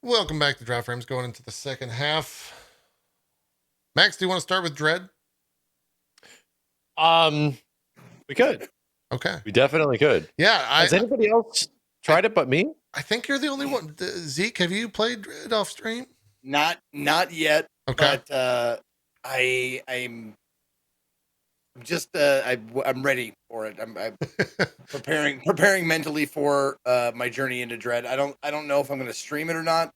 Welcome back to Draft Frames, going into the second half. Max, do you want to start with Dread? We could. Okay. We definitely could. Yeah. Has anybody else tried it but me? I think you're the only one. Zeke, have you played Dread off stream? Not yet. Okay. But I'm ready for it. I'm preparing mentally for my journey into Dread. I don't know if I'm going to stream it or not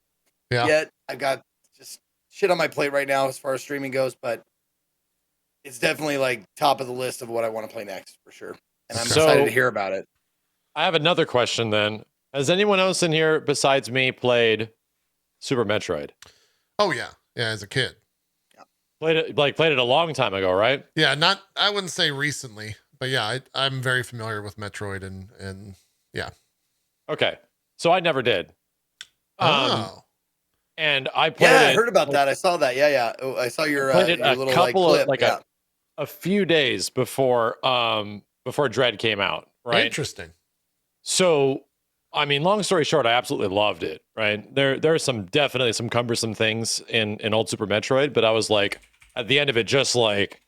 yet. I got just shit on my plate right now as far as streaming goes, but it's definitely like top of the list of what I want to play next for sure. And I'm excited to hear about it. I have another question then. Has anyone else in here besides me played Super Metroid? Oh yeah. Yeah, as a kid. Yeah. Played it a long time ago, right? Yeah, I wouldn't say recently, but yeah, I'm very familiar with Metroid and yeah. Okay. So I never did. And I played I heard about that. I saw that. Yeah. Oh, I saw your little clip. A few days before Dread came out, right? Interesting. So, I mean, long story short, I absolutely loved it, right? There are definitely some cumbersome things in old Super Metroid, but I was like, at the end of it, just like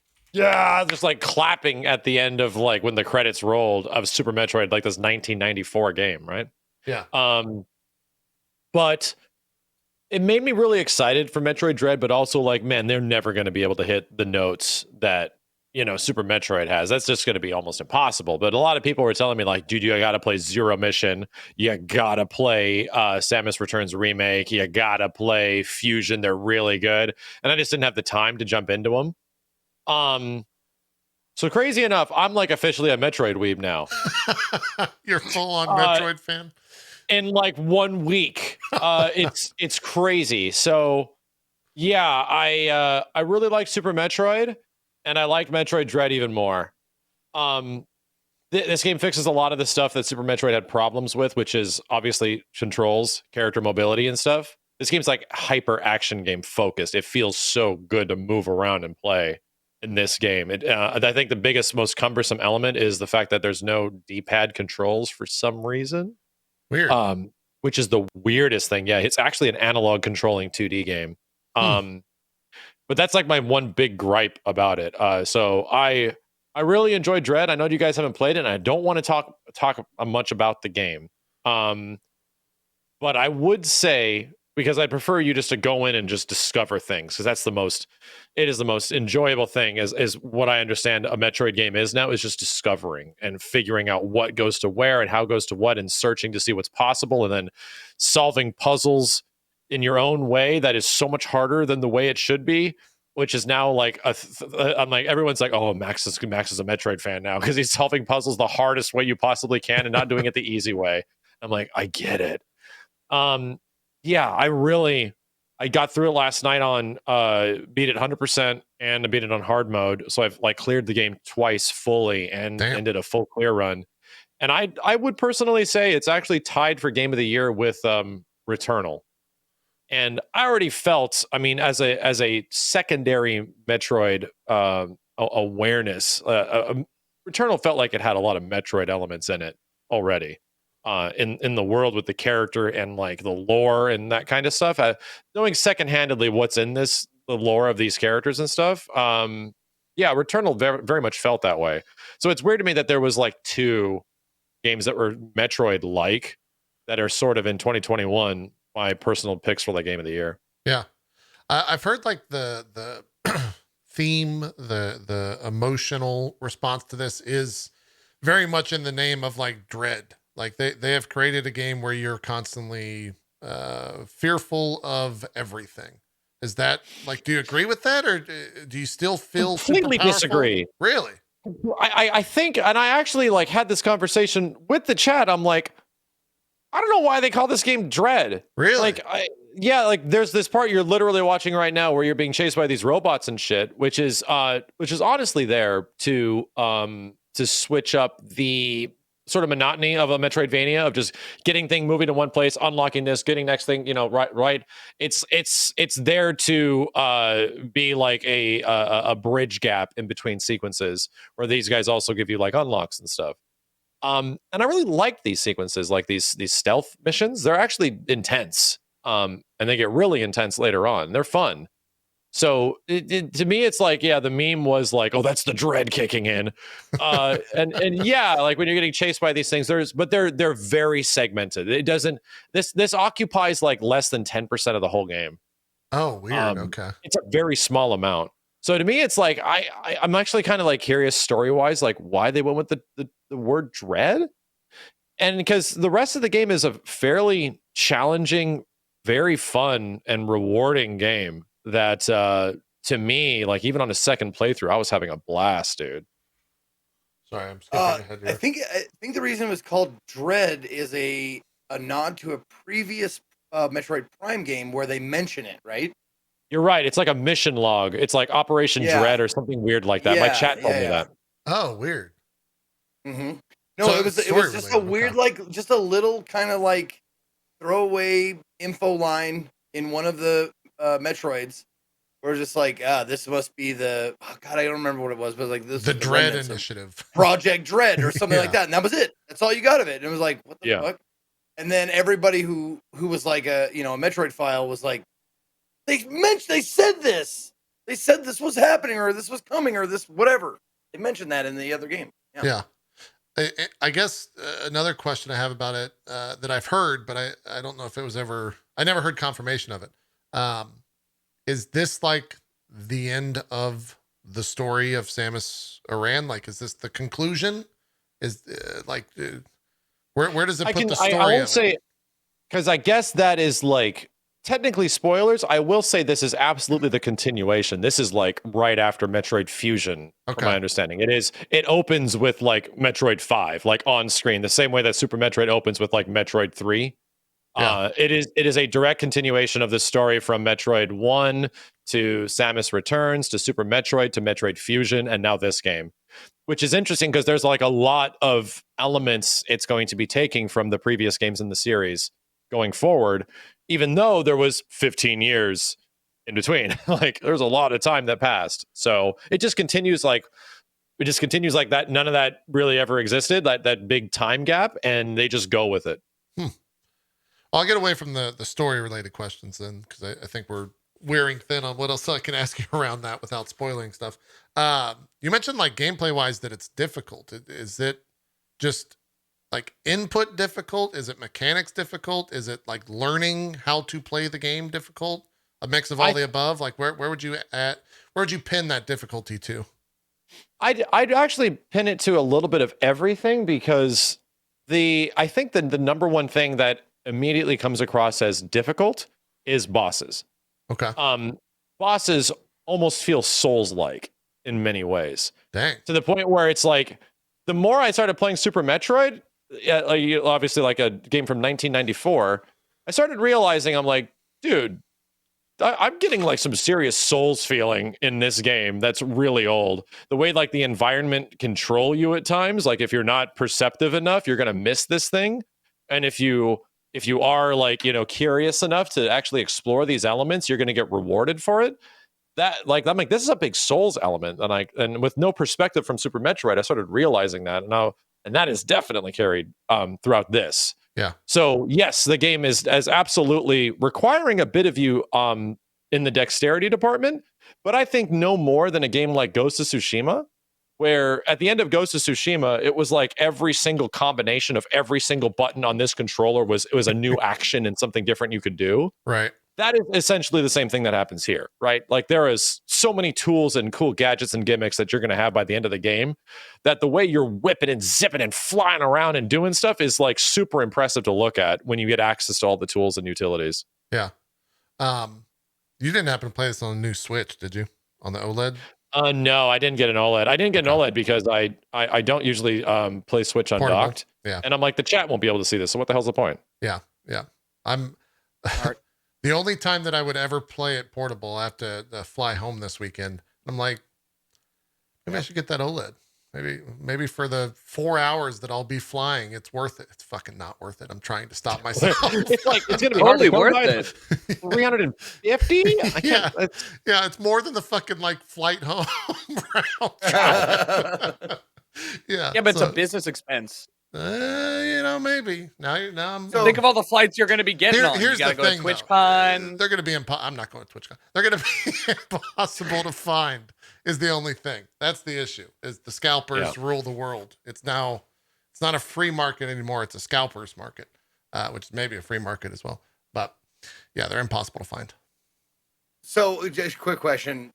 clapping at the end of like when the credits rolled of Super Metroid, like this 1994 game, right? Yeah. But it made me really excited for Metroid Dread, but also like, man, they're never going to be able to hit the notes that, Super Metroid has. That's just going to be almost impossible. But a lot of people were telling me like, dude, you got to play Zero Mission. You got to play Samus Returns Remake. You got to play Fusion. They're really good. And I just didn't have the time to jump into them. So crazy enough, I'm like officially a Metroid weeb now. You're full on Metroid fan? In like 1 week. It's crazy. So yeah, I really like Super Metroid, and I like Metroid Dread even more. This game fixes a lot of the stuff that Super Metroid had problems with, which is obviously controls, character mobility, and stuff. This game's like hyper action game focused. It feels so good to move around and play in this game. I think the biggest, most cumbersome element is the fact that there's no D-pad controls for some reason. Weird. Which is the weirdest thing. Yeah, it's actually an analog controlling 2D game. But that's like my one big gripe about it. So I really enjoyed Dread. I know you guys haven't played it, and I don't want to talk much about the game. But I would say, because I prefer you just to go in and just discover things, because it is the most enjoyable thing, is what I understand a Metroid game is now, is just discovering and figuring out what goes to where and how goes to what, and searching to see what's possible, and then solving puzzles in your own way that is so much harder than the way it should be, which is now like I'm like, everyone's like, oh, Max is a Metroid fan now because he's solving puzzles the hardest way you possibly can and not doing it the easy way. I'm like, I get it. Yeah, I got through it last night on beat it 100% and I beat it on hard mode. So I've like cleared the game twice fully and did a full clear run. And I would personally say it's actually tied for game of the year with Returnal. And I already felt, I mean, as a secondary Metroid awareness, Returnal felt like it had a lot of Metroid elements in it already. In the world with the character and like the lore and that kind of stuff, knowing secondhandedly what's in the lore of these characters and stuff. Yeah, Returnal very, very much felt that way. So it's weird to me that there was like two games that were Metroid-like that are sort of in 2021 my personal picks for the game of the year. Yeah, I've heard like the theme, the emotional response to this is very much in the name of like Dread. Like they have created a game where you're constantly fearful of everything. Is that like, do you agree with that, or do you still feel completely disagree? Really? I think, and I actually like had this conversation with the chat. I'm like, I don't know why they call this game Dread. Really? Like, like there's this part you're literally watching right now where you're being chased by these robots and shit, which is honestly there to switch up the sort of monotony of a Metroidvania of just getting thing moving to one place, unlocking this, getting next thing, right. It's there to be like a bridge gap in between sequences where these guys also give you like unlocks and stuff. And I really like these sequences, like these stealth missions. They're actually intense. and they get really intense later on. They're fun. So to me, it's like, yeah, the meme was like, oh, that's the dread kicking in. And yeah, like when you're getting chased by these things, they're very segmented. It doesn't, this occupies like less than 10% of the whole game. Oh, weird. Okay. It's a very small amount. So to me, it's like, I'm actually kind of like curious story-wise, like why they went with the word dread. And because the rest of the game is a fairly challenging, very fun and rewarding game that to me, like even on a second playthrough, I was having a blast, dude. Sorry, I'm skipping ahead here. I think the reason it was called Dread is a nod to a previous Metroid Prime game where they mention it, right? You're right. It's like a mission log. It's like Operation Dread or something weird like that. My chat told me that. Oh, weird. Mm-hmm. No, so it was just a weird, like, just a little kind of like throwaway info line in one of the Metroids. We're just like, this must be the God, I don't remember what it was, but like this the Dread Initiative, Project Dread, or something like that, and that was it. That's all you got of it. And it was like, what the fuck? And then everybody who was like a Metroid file was like, they said this was happening, or this was coming, or this whatever. They mentioned that in the other game. Yeah. I guess another question I have about it that I've heard, but I don't know if it was ever, I never heard confirmation of it. Is this like the end of the story of Samus Aran? Like, is this the conclusion? Is where does it put the story? I won't say, because I guess that is like technically spoilers. I will say this is absolutely the continuation. This is like right after Metroid Fusion, from my understanding. It opens with like Metroid 5, like on screen, the same way that Super Metroid opens with like Metroid 3. Yeah. It is a direct continuation of the story from Metroid 1 to Samus Returns to Super Metroid to Metroid Fusion and now this game, which is interesting because there's like a lot of elements it's going to be taking from the previous games in the series going forward, even though there was 15 years in between. Like there's a lot of time that passed. So it just continues like that. None of that really ever existed, that big time gap, and they just go with it. I'll get away from the story related questions then, because I think we're wearing thin on what else I can ask you around that without spoiling stuff. You mentioned like gameplay wise that it's difficult. Is it just like input difficult? Is it mechanics difficult? Is it like learning how to play the game difficult? A mix of all the above? Like where would you pin that difficulty to? I'd actually pin it to a little bit of everything, because I think the number one thing that immediately comes across as difficult is bosses. Okay. Bosses almost feel Souls-like in many ways. Dang. To the point where it's like, the more I started playing Super Metroid, obviously like a game from 1994, I started realizing, I'm like, dude, I'm getting like some serious Souls feeling in this game that's really old. The way like the environment control you at times, like if you're not perceptive enough, you're going to miss this thing. And if you are like, curious enough to actually explore these elements, you're going to get rewarded for it. I'm like, this is a big Souls element. And with no perspective from Super Metroid, I started realizing that. And that is definitely carried throughout this. Yeah. So yes, the game is absolutely requiring a bit of you in the dexterity department, but I think no more than a game like Ghost of Tsushima, where at the end of Ghost of Tsushima, it was like every single combination of every single button on this controller was a new action and something different you could do. Right. That is essentially the same thing that happens here, right? Like there is so many tools and cool gadgets and gimmicks that you're going to have by the end of the game, that the way you're whipping and zipping and flying around and doing stuff is like super impressive to look at when you get access to all the tools and utilities. Yeah. You didn't happen to play this on a new Switch, did you? On the OLED? No, I didn't get an OLED. I didn't get an OLED because I don't usually play Switch undocked. Yeah. And I'm like, the chat won't be able to see this. So what the hell's the point? Yeah. Yeah. The only time that I would ever play it portable, I have to fly home this weekend. I'm like, maybe I should get that OLED. Maybe for the 4 hours that I'll be flying, it's worth it. It's fucking not worth it. I'm trying to stop myself. It's going to be hardly worth it. 350? Yeah, it's more than the fucking like flight home round. Yeah, but it's a business expense. Maybe. Now I'm. So think of all the flights you're going to be getting on. Here's you got to the go thing, to TwitchCon. they're going to be I'm not going to TwitchCon. They're going to be impossible to find. Is the only thing. That's the issue. Is the scalpers rule the world? It's not a free market anymore. It's a scalpers market, which is maybe a free market as well. But yeah, they're impossible to find. So just a quick question.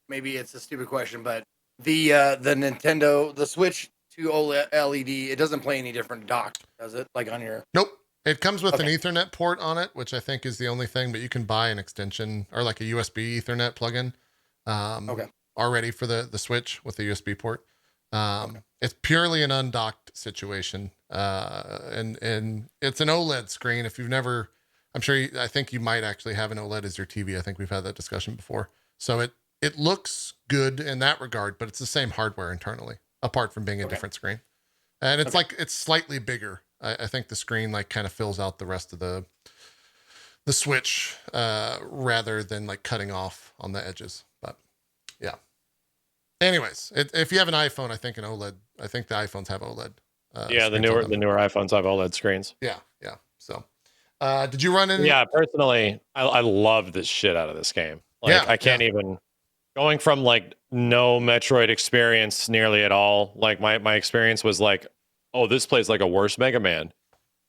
Maybe it's a stupid question, but the Nintendo, the Switch to OLED LED, it doesn't play any different dock, does it? Like on your... Nope. It comes with an Ethernet port on it, which I think is the only thing, but you can buy an extension or like a USB Ethernet plugin already for the Switch with the USB port. It's purely an undocked situation. And it's an OLED screen. If you've never, I think you might actually have an OLED as your TV. I think we've had that discussion before. So it looks good in that regard, but it's the same hardware internally, apart from being a different screen. And it's it's slightly bigger. I think the screen like kind of fills out the rest of the Switch rather than like cutting off on the edges. But yeah. Anyways, if you have an iPhone, I think the iPhones have OLED. The newer iPhones have OLED screens. Yeah. So, did you run in? Yeah, personally, I love this shit out of this game. Like, I can't even. Going from like no Metroid experience nearly at all. Like my experience was like, oh, this plays like a worse Mega Man.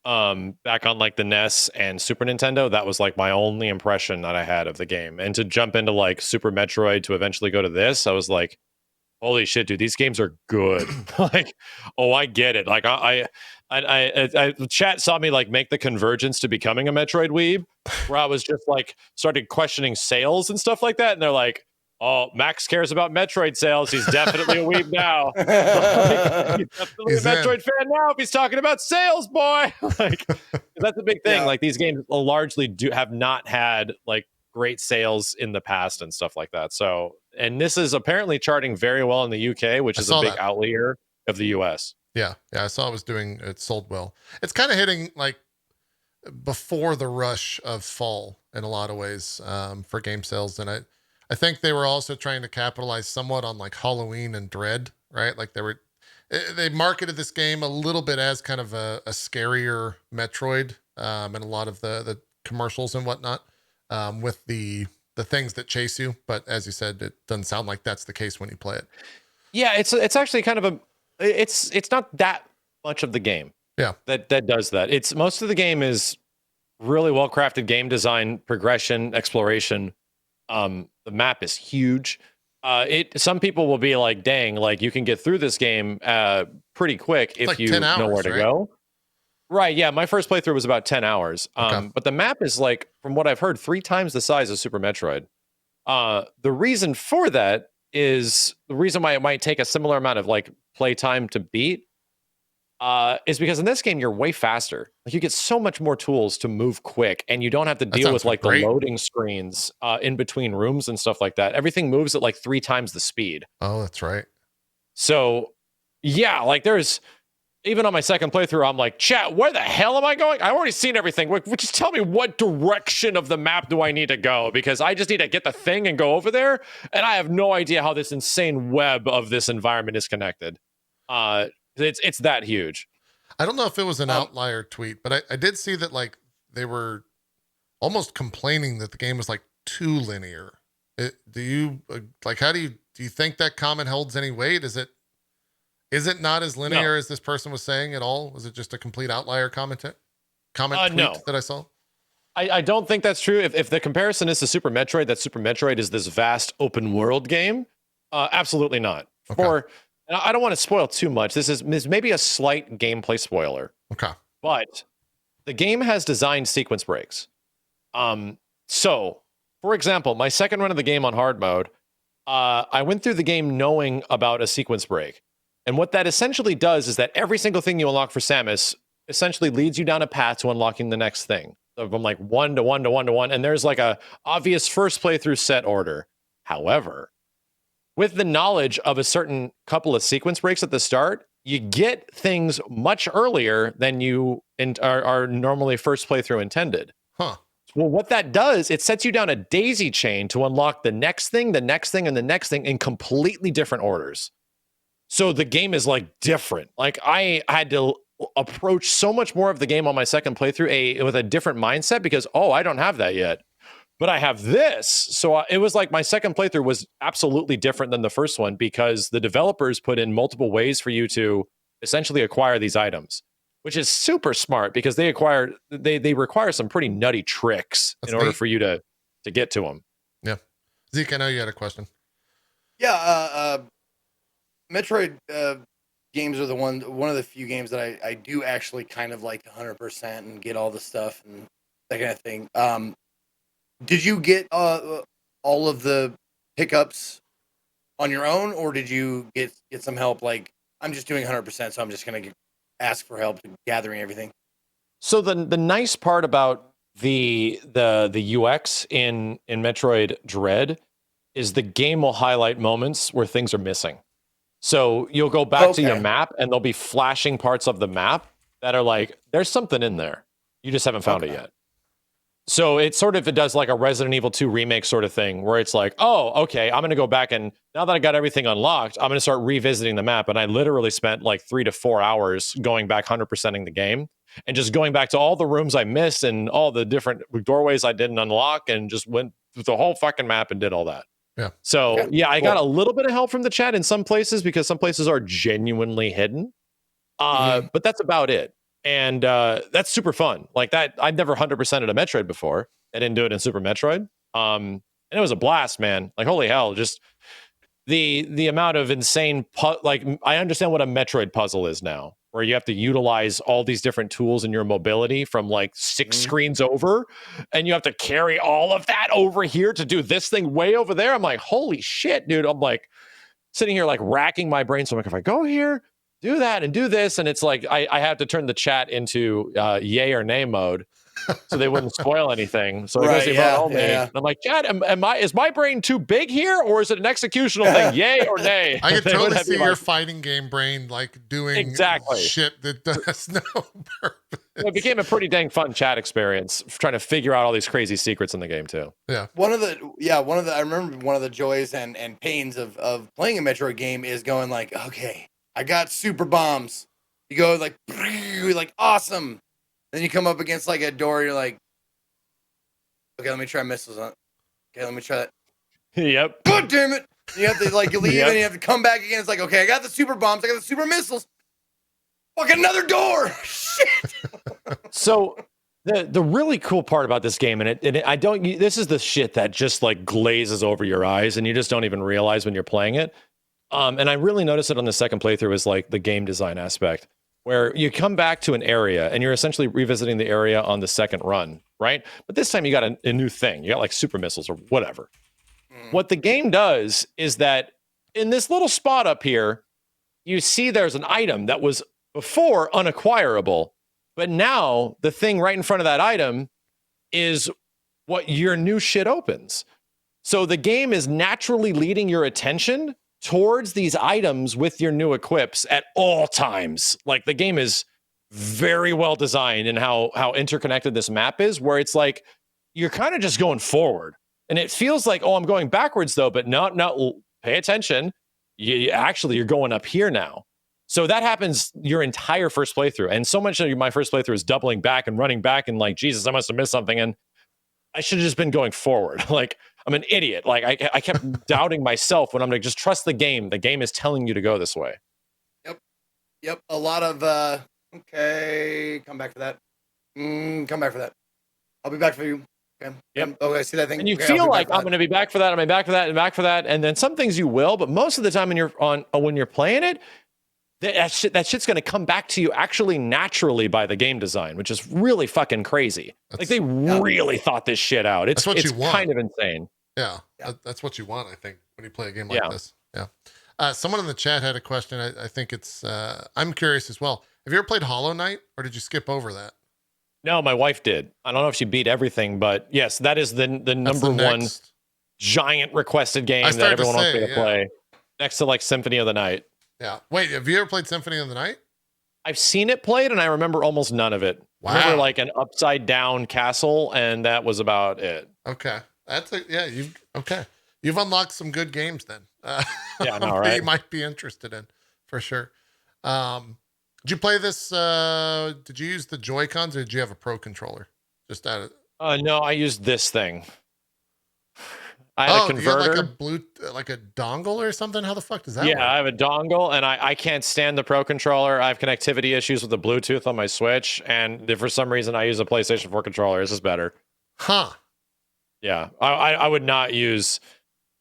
Back on like the NES and Super Nintendo, that was like my only impression that I had of the game. And to jump into like Super Metroid to eventually go to this, I was like, holy shit, dude, these games are good. Like, oh, I get it. Like I chat saw me like make the convergence to becoming a Metroid weeb, where I was just like started questioning sales and stuff like that. And they're like, oh, Max cares about Metroid sales. He's definitely a weeb now. He's definitely a Metroid fan now if he's talking about sales, boy. Like, that's a big thing. Yeah. Like, these games largely have not had like great sales in the past and stuff like that. So, and this is apparently charting very well in the UK, which is a big outlier of the US. Yeah, I saw it sold well. It's kind of hitting like before the rush of fall in a lot of ways for game sales, and I think they were also trying to capitalize somewhat on like Halloween and Dread, right? Like they marketed this game a little bit as kind of a scarier Metroid, and a lot of the commercials and whatnot, with the things that chase you. But as you said, it doesn't sound like that's the case when you play it. Yeah, it's actually kind of it's not that much of the game. Yeah. That does that. It's most of the game is really well crafted game design, progression, exploration. The map is huge. Some people will be like, dang, like you can get through this game pretty quick if you know where to go. Right. Yeah. My first playthrough was about 10 hours. But the map is like, from what I've heard, 3 times the size of Super Metroid. The reason for that is the reason why it might take a similar amount of like play time to beat is because in this game you're way faster. Like you get so much more tools to move quick, and you don't have to deal with like the loading screens in between rooms and stuff like that. Everything moves at like 3 times the speed. Oh, that's right. So yeah, like there's even on my second playthrough, I'm like, chat, where the hell am I going? I've already seen everything. Just tell me what direction of the map do I need to go? Because I just need to get the thing and go over there. And I have no idea how this insane web of this environment is connected. It's that huge. I don't know if it was an outlier tweet, but I did see that like they were almost complaining that the game was like too linear. Do you think that comment holds any weight? Is it not as linear as this person was saying at all? Was it just a complete outlier comment tweet that I saw? I don't think that's true. If the comparison is to Super Metroid, that Super Metroid is this vast open world game, absolutely not. Okay. And I don't want to spoil too much. This is maybe a slight gameplay spoiler. Okay. But the game has designed sequence breaks. So, for example, my second run of the game on hard mode, I went through the game knowing about a sequence break. And what that essentially does is that every single thing you unlock for Samus essentially leads you down a path to unlocking the next thing. So from like 1 to 1 to 1 to 1. And there's like a obvious first playthrough set order. However, with the knowledge of a certain couple of sequence breaks at the start, you get things much earlier than you are normally first playthrough intended. Huh. Well, what that does, it sets you down a daisy chain to unlock the next thing, the next thing, and the next thing in completely different orders. So the game is like different. Like I had to approach so much more of the game on my second playthrough with a different mindset because, oh, I don't have that yet, but I have this. So it was like my second playthrough was absolutely different than the first one because the developers put in multiple ways for you to essentially acquire these items, which is super smart because they require some pretty nutty tricks in order for you to get to them. Yeah. Zeke, I know you had a question. Yeah, Metroid games are one of the few games that I do actually kind of like 100% and get all the stuff and that kind of thing. Did you get all of the pickups on your own, or did you get some help? Like, I'm just doing 100%, so I'm just gonna ask for help in gathering everything. So the nice part about the UX in Metroid Dread is the game will highlight moments where things are missing. So you'll go back to your map and there'll be flashing parts of the map that are like, there's something in there. You just haven't found it yet. So it does like a Resident Evil 2 remake sort of thing where it's like, oh, okay, I'm going to go back and now that I got everything unlocked, I'm going to start revisiting the map. And I literally spent like 3 to 4 hours going back 100%ing the game and just going back to all the rooms I missed and all the different doorways I didn't unlock and just went through the whole fucking map and did all that. Yeah. So I got a little bit of help from the chat in some places because some places are genuinely hidden. But that's about it. And that's super fun. Like that, I'd never 100%ed a Metroid before. I didn't do it in Super Metroid. And it was a blast, man. Like, holy hell, just the amount of insane, like, I understand what a Metroid puzzle is now, where you have to utilize all these different tools in your mobility from like 6 screens over, and you have to carry all of that over here to do this thing way over there. I'm like, holy shit, dude. I'm like sitting here like racking my brain. So I'm like, if I go here, do that and do this, and it's like I have to turn the chat into yay or nay mode so they wouldn't spoil anything. So it goes about only. And I'm like, chat, is my brain too big here, or is it an executional thing? Yay or nay? I can totally see your fighting game brain like doing shit that does no purpose. It became a pretty dang fun chat experience trying to figure out all these crazy secrets in the game too. Yeah. I remember one of the joys and pains of playing a Metroid game is going like, okay, I got super bombs. You go like awesome. Then you come up against like a door. You're like, okay, let me try missiles on. Okay, let me try that. Yep. God damn it! You have to like leave and you have to come back again. It's like, okay, I got the super bombs. I got the super missiles. Fuck, another door. Shit. So the really cool part about this game, this is the shit that just like glazes over your eyes and you just don't even realize when you're playing it. And I really noticed it on the second playthrough is like the game design aspect, where you come back to an area and you're essentially revisiting the area on the second run, right? But this time you got a new thing. You got like super missiles or whatever. What the game does is that in this little spot up here, you see there's an item that was before unacquirable, but now the thing right in front of that item is what your new shit opens. So the game is naturally leading your attention towards these items with your new equips at all times. Like the game is very well designed in how interconnected this map is, where it's like you're kind of just going forward. And it feels like, oh, I'm going backwards though, but no, pay attention. You're going up here now. So that happens your entire first playthrough. And so much of my first playthrough is doubling back and running back and like, Jesus, I must have missed something. And I should have just been going forward. Like, I'm an idiot. Like, I kept doubting myself when I'm like, just trust the game. The game is telling you to go this way. Yep. A lot of, okay, come back for that. Come back for that. I'll be back for you. Okay. Yep. Okay, I see that thing. And you feel like I'm going to be back for that. I'm back for that and back for that. And then some things you will, but most of the time when you're playing it, that shit's going to come back to you actually naturally by the game design, which is really fucking crazy. Like they really thought this shit out. It's kind of insane. Yeah. That's what you want, I think, when you play a game like this. Yeah. Someone in the chat had a question. I think I'm curious as well. Have you ever played Hollow Knight, or did you skip over that? No, my wife did. I don't know if she beat everything, but yes, that is the number one giant requested game that everyone wants me to play, next to like Symphony of the Night. Yeah. Wait, have you ever played Symphony of the Night? I've seen it played, and I remember almost none of it. Wow. I remember like an upside down castle, and that was about it. Okay. You've unlocked some good games then. Yeah, no, right? You might be interested in, for sure. Did you play this? Did you use the Joy-Cons or did you have a Pro controller? Just out of. No, I used this thing. I had a converter. You had like a dongle or something? How the fuck does that work? I have a dongle, and I can't stand the Pro controller. I have connectivity issues with the Bluetooth on my Switch, and for some reason, I use a PlayStation 4 controller. This is better. Huh. Yeah, I would not use.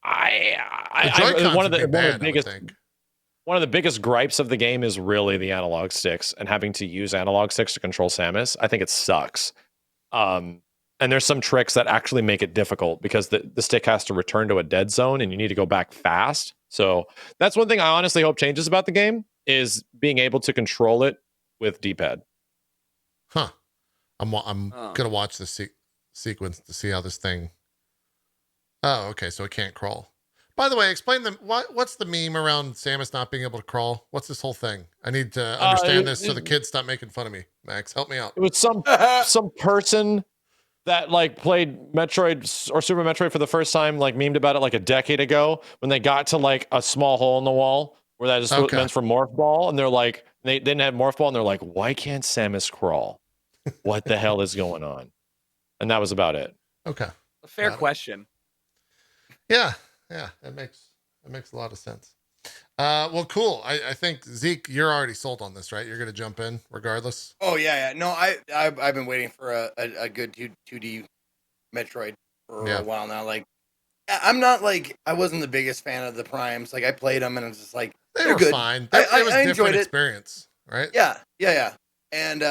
One of the biggest gripes of the game is really the analog sticks and having to use analog sticks to control Samus. I think it sucks. And there's some tricks that actually make it difficult because the stick has to return to a dead zone and you need to go back fast. So that's one thing I honestly hope changes about the game is being able to control it with D-pad. Huh. I'm gonna watch the sequence to see how this thing. Oh, okay. So it can't crawl. By the way, explain them. What's the meme around Samus not being able to crawl? What's this whole thing? I need to understand this so the kids stop making fun of me. Max, help me out. It was some person that like played Metroid or Super Metroid for the first time, like memed about it like a decade ago when they got to like a small hole in the wall where that is meant for Morph Ball, and they're like they didn't have Morph Ball, and they're like, why can't Samus crawl? What the hell is going on? And that was about it. Okay, a fair question. Yeah, it makes a lot of sense. Well, cool. I think Zeke, you're already sold on this, right? You're gonna jump in regardless. Oh yeah. No, I've been waiting for a good 2D Metroid for a while now. Like, I'm not like I wasn't the biggest fan of the Primes. Like I played them and I was just like they're good. Fine. I enjoyed it. Experience, right? Yeah. And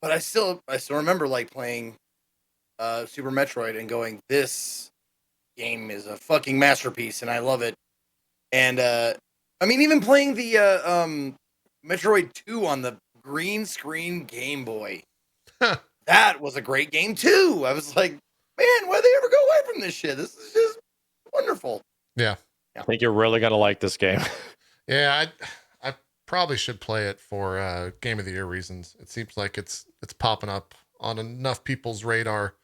but I still remember like playing Super Metroid and going, this game is a fucking masterpiece and I love it. And I mean, even playing the Metroid 2 on the green screen Game Boy, that was a great game too. I was like, man, why they ever go away from this shit? This is just wonderful. Yeah. I think you're really gonna like this game. Yeah, I probably should play it for Game of the Year reasons. It seems like it's popping up on enough people's radar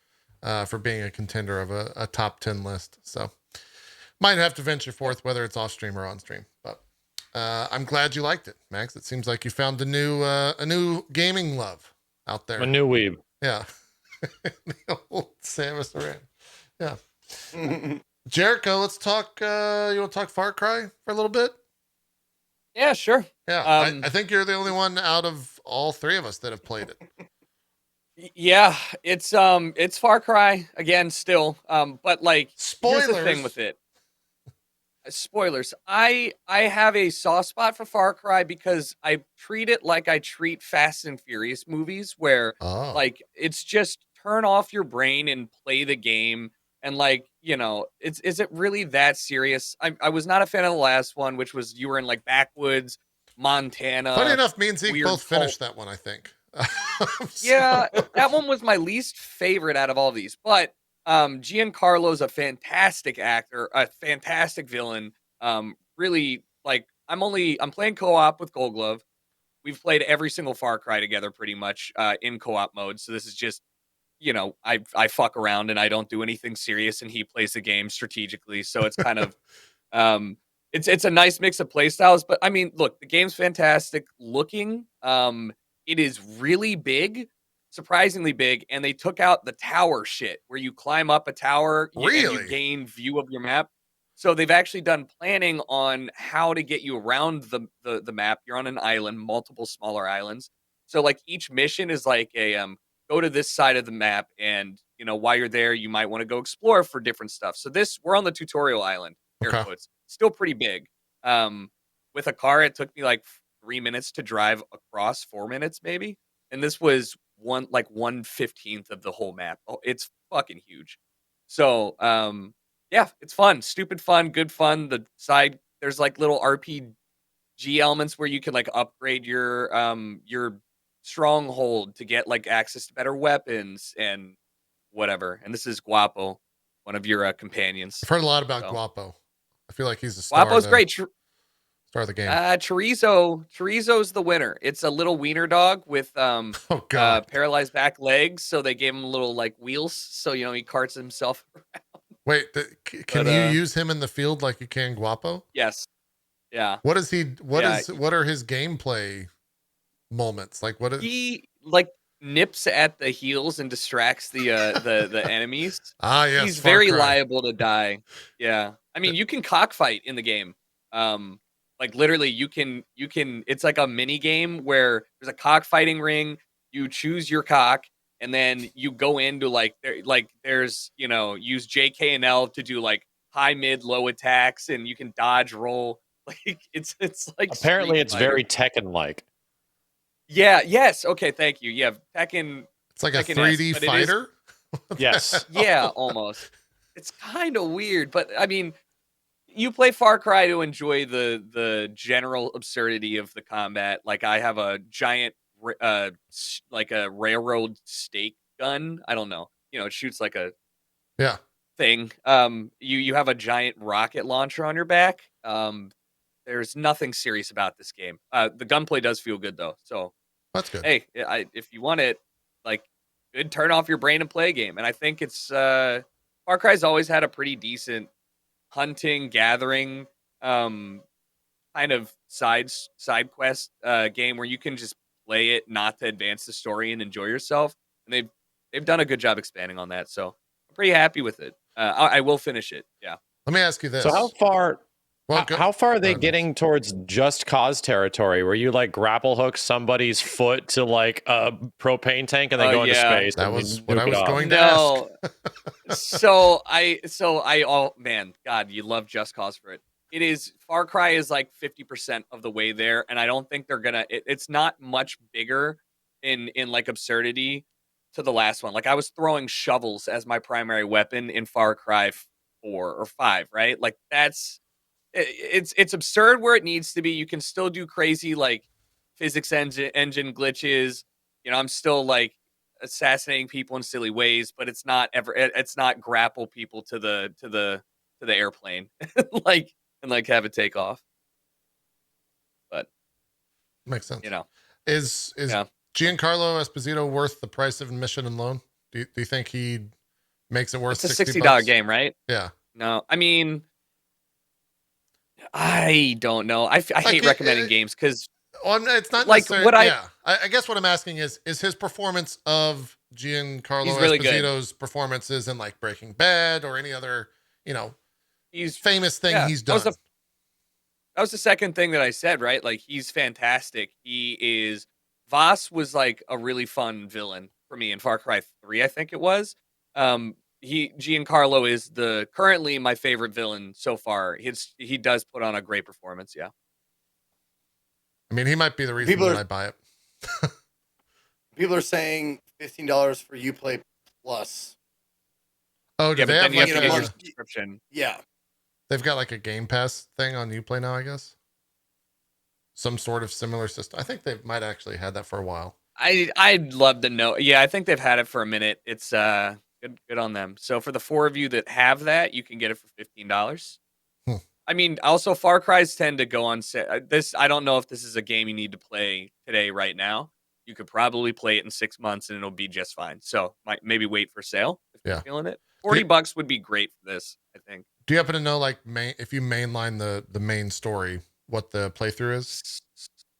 for being a contender of a top 10 list. So might have to venture forth whether it's off stream or on stream. But I'm glad you liked it, Max. It seems like you found a new gaming love out there. A new weeb. Yeah. The old Samus Aran. Yeah. JERICHO, let's talk. You want to talk Far Cry for a little bit? Yeah, sure. Yeah, I think you're the only one out of all three of us that have played it. Yeah, it's Far Cry again still. But like, spoilers. Here's the thing with it. Spoilers. I have a soft spot for Far Cry because I treat it like I treat Fast and Furious movies, where like it's just turn off your brain and play the game. And like, you know, is it really that serious? I was not a fan of the last one, which was you were in like backwoods Montana. Funny enough, me and Zeke both finished that one, I think. Yeah, that one was my least favorite out of all these. But Giancarlo's a fantastic actor, a fantastic villain. Really, like I'm playing co-op with Gold Glove. We've played every single Far Cry together pretty much in co-op mode. So this is just, you know, I fuck around and I don't do anything serious, and he plays the game strategically. So it's kind of it's a nice mix of play styles. But I mean, look, the game's fantastic looking. It is really big, surprisingly big, and they took out the tower shit where you climb up a tower and you gain view of your map. So they've actually done planning on how to get you around the map. You're on an island, multiple smaller islands. So like each mission is like a go to this side of the map, and you know while you're there, you might want to go explore for different stuff. So we're on the tutorial island. Okay. Still pretty big. With a car, it took me like 3 minutes to drive across, 4 minutes maybe, and this was 1/15 of the whole map. Oh, it's fucking huge. So yeah, it's fun, stupid fun, good fun. The side there's like little RPG elements where you can like upgrade your stronghold to get like access to better weapons and whatever. And this is Guapo, one of your companions. I've heard a lot about Guapo. I feel like he's the star. Guapo's great. Star of the game. Chorizo's the winner. It's a little wiener dog with paralyzed back legs, so they gave him little like wheels, so you know he carts himself around. Wait, can you use him in the field like you can Guapo? Yes. Yeah. What are his gameplay moments? Like what? He like nips at the heels and distracts the enemies. Yes, He's Far very Cry. liable to die. Yeah, I mean, you can cockfight in the game. Like literally, you can. It's like a mini game where there's a cockfighting ring. You choose your cock, and then you go into there's use J, K, and L to do like high, mid, low attacks, and you can dodge, roll. Like it's like Apparently, Street it's Fighter. very Tekken-like. Yeah. Yes. Okay. Thank you. Yeah. Tekken. It's like a Tekken-esque, 3D but it is- fighter. Yes. Yeah. Almost. It's kind of weird, but I mean, you play Far Cry to enjoy the general absurdity of the combat. Like I have a giant, like a railroad stake gun. I don't know. It shoots like a Yeah. thing. You have a giant rocket launcher on your back. There's nothing serious about this game. The gunplay does feel good though. So That's good. hey, if you want it, like, good turn off your brain and play a game. And I think it's Far Cry's always had a pretty decent hunting, gathering, kind of side quest game where you can just play it not to advance the story and enjoy yourself. And they've done a good job expanding on that. So I'm pretty happy with it. I will finish it. Yeah. Let me ask you this. So how far? Well, how far are they go ahead. getting towards Just Cause territory, where you like grapple hook somebody's foot to like a propane tank and then go into space? That and was nuke what I it was off? going to ask. So oh man, God, you love Just Cause for it. It is Far Cry is like 50% of the way there, and I don't think they're gonna. It's not much bigger in like absurdity to the last one. Like I was throwing shovels as my primary weapon in Far Cry 4 or 5, right? Like it's absurd where it needs to be. You can still do crazy like physics engine glitches. I'm still like assassinating people in silly ways, but it's not grapple people to the airplane like and like have it take off. But Makes sense. Is Yeah. Giancarlo Esposito worth the price of admission and loan? Do you think he makes it worth It's a $60 $60 game, right? Yeah. No, I mean, I don't know. I hate recommending games because it's not like necessarily. what I guess what I'm asking is his performance of Giancarlo He's really Esposito's performances in like Breaking Bad or any other he's famous thing he's done. That was the second thing that I said, right? Like he's fantastic. Voss was like a really fun villain for me in Far Cry 3, I think it was. Giancarlo is currently my favorite villain so far. He does put on a great performance, yeah. I mean, he might be the reason that I buy it. People are saying $15 for Uplay Plus. Oh, do they have like a subscription? Yeah. They've got like a Game Pass thing on Uplay now, I guess. Some sort of similar system. I think they might actually had that for a while. I'd love to know. Yeah, I think they've had it for a minute. It's good on them. So for the 4 of you that have that, you can get it for $15. I mean, also Far Cry's tend to go on sale. I don't know if this is a game you need to play today right now. You could probably play it in 6 months and it'll be just fine. So maybe wait for sale if you're feeling it. $40 would be great for this, I think. Do you happen to know like if you mainline the main story, what the playthrough is?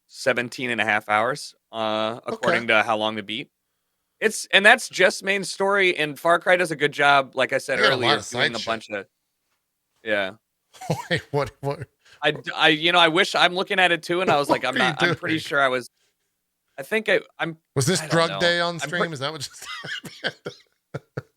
17 and a half hours, according to how long to beat. And that's just main story, and Far Cry does a good job, like I said earlier, doing a bunch of Wait, what? I wish I'm looking at it too, and I was like, I'm pretty sure I was. I think I'm. Was this drug day on stream? Is that what just happened?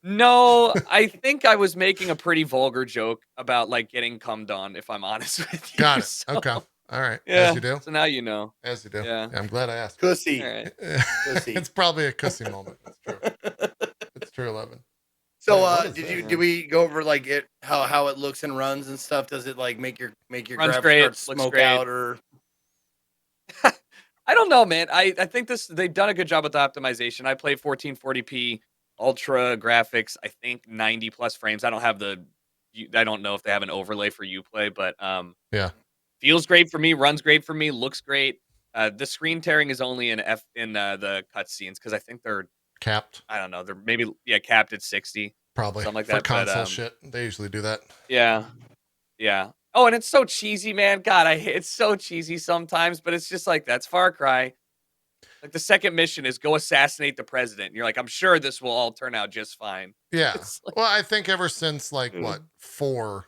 No, I think I was making a pretty vulgar joke about like getting cummed on, if I'm honest with you. Got it. So, okay. All right. Yeah. As you do. So now you know. As you do. Yeah. I'm glad I asked. Cussy. All right. Cussy. It's probably a cussy moment. It's true. It's true, 11. So did we go over like how it looks and runs and stuff? Does it like make your graphics start smoke out or? I don't know, man. I think they've done a good job with the optimization. I play 1440p ultra graphics. I think 90 plus frames. I don't know if they have an overlay for Uplay, but yeah, feels great for me. Runs great for me. Looks great. The screen tearing is only in the cutscenes because I think they're capped. I don't know. They're maybe capped at 60. Probably something like for that. console shit. They usually do that. Yeah. Oh, and it's so cheesy, man. God, it's so cheesy sometimes, but it's just like that's Far Cry. Like the second mission is go assassinate the president. And you're like, I'm sure this will all turn out just fine. Yeah. Like, Well, I think ever since like what 4,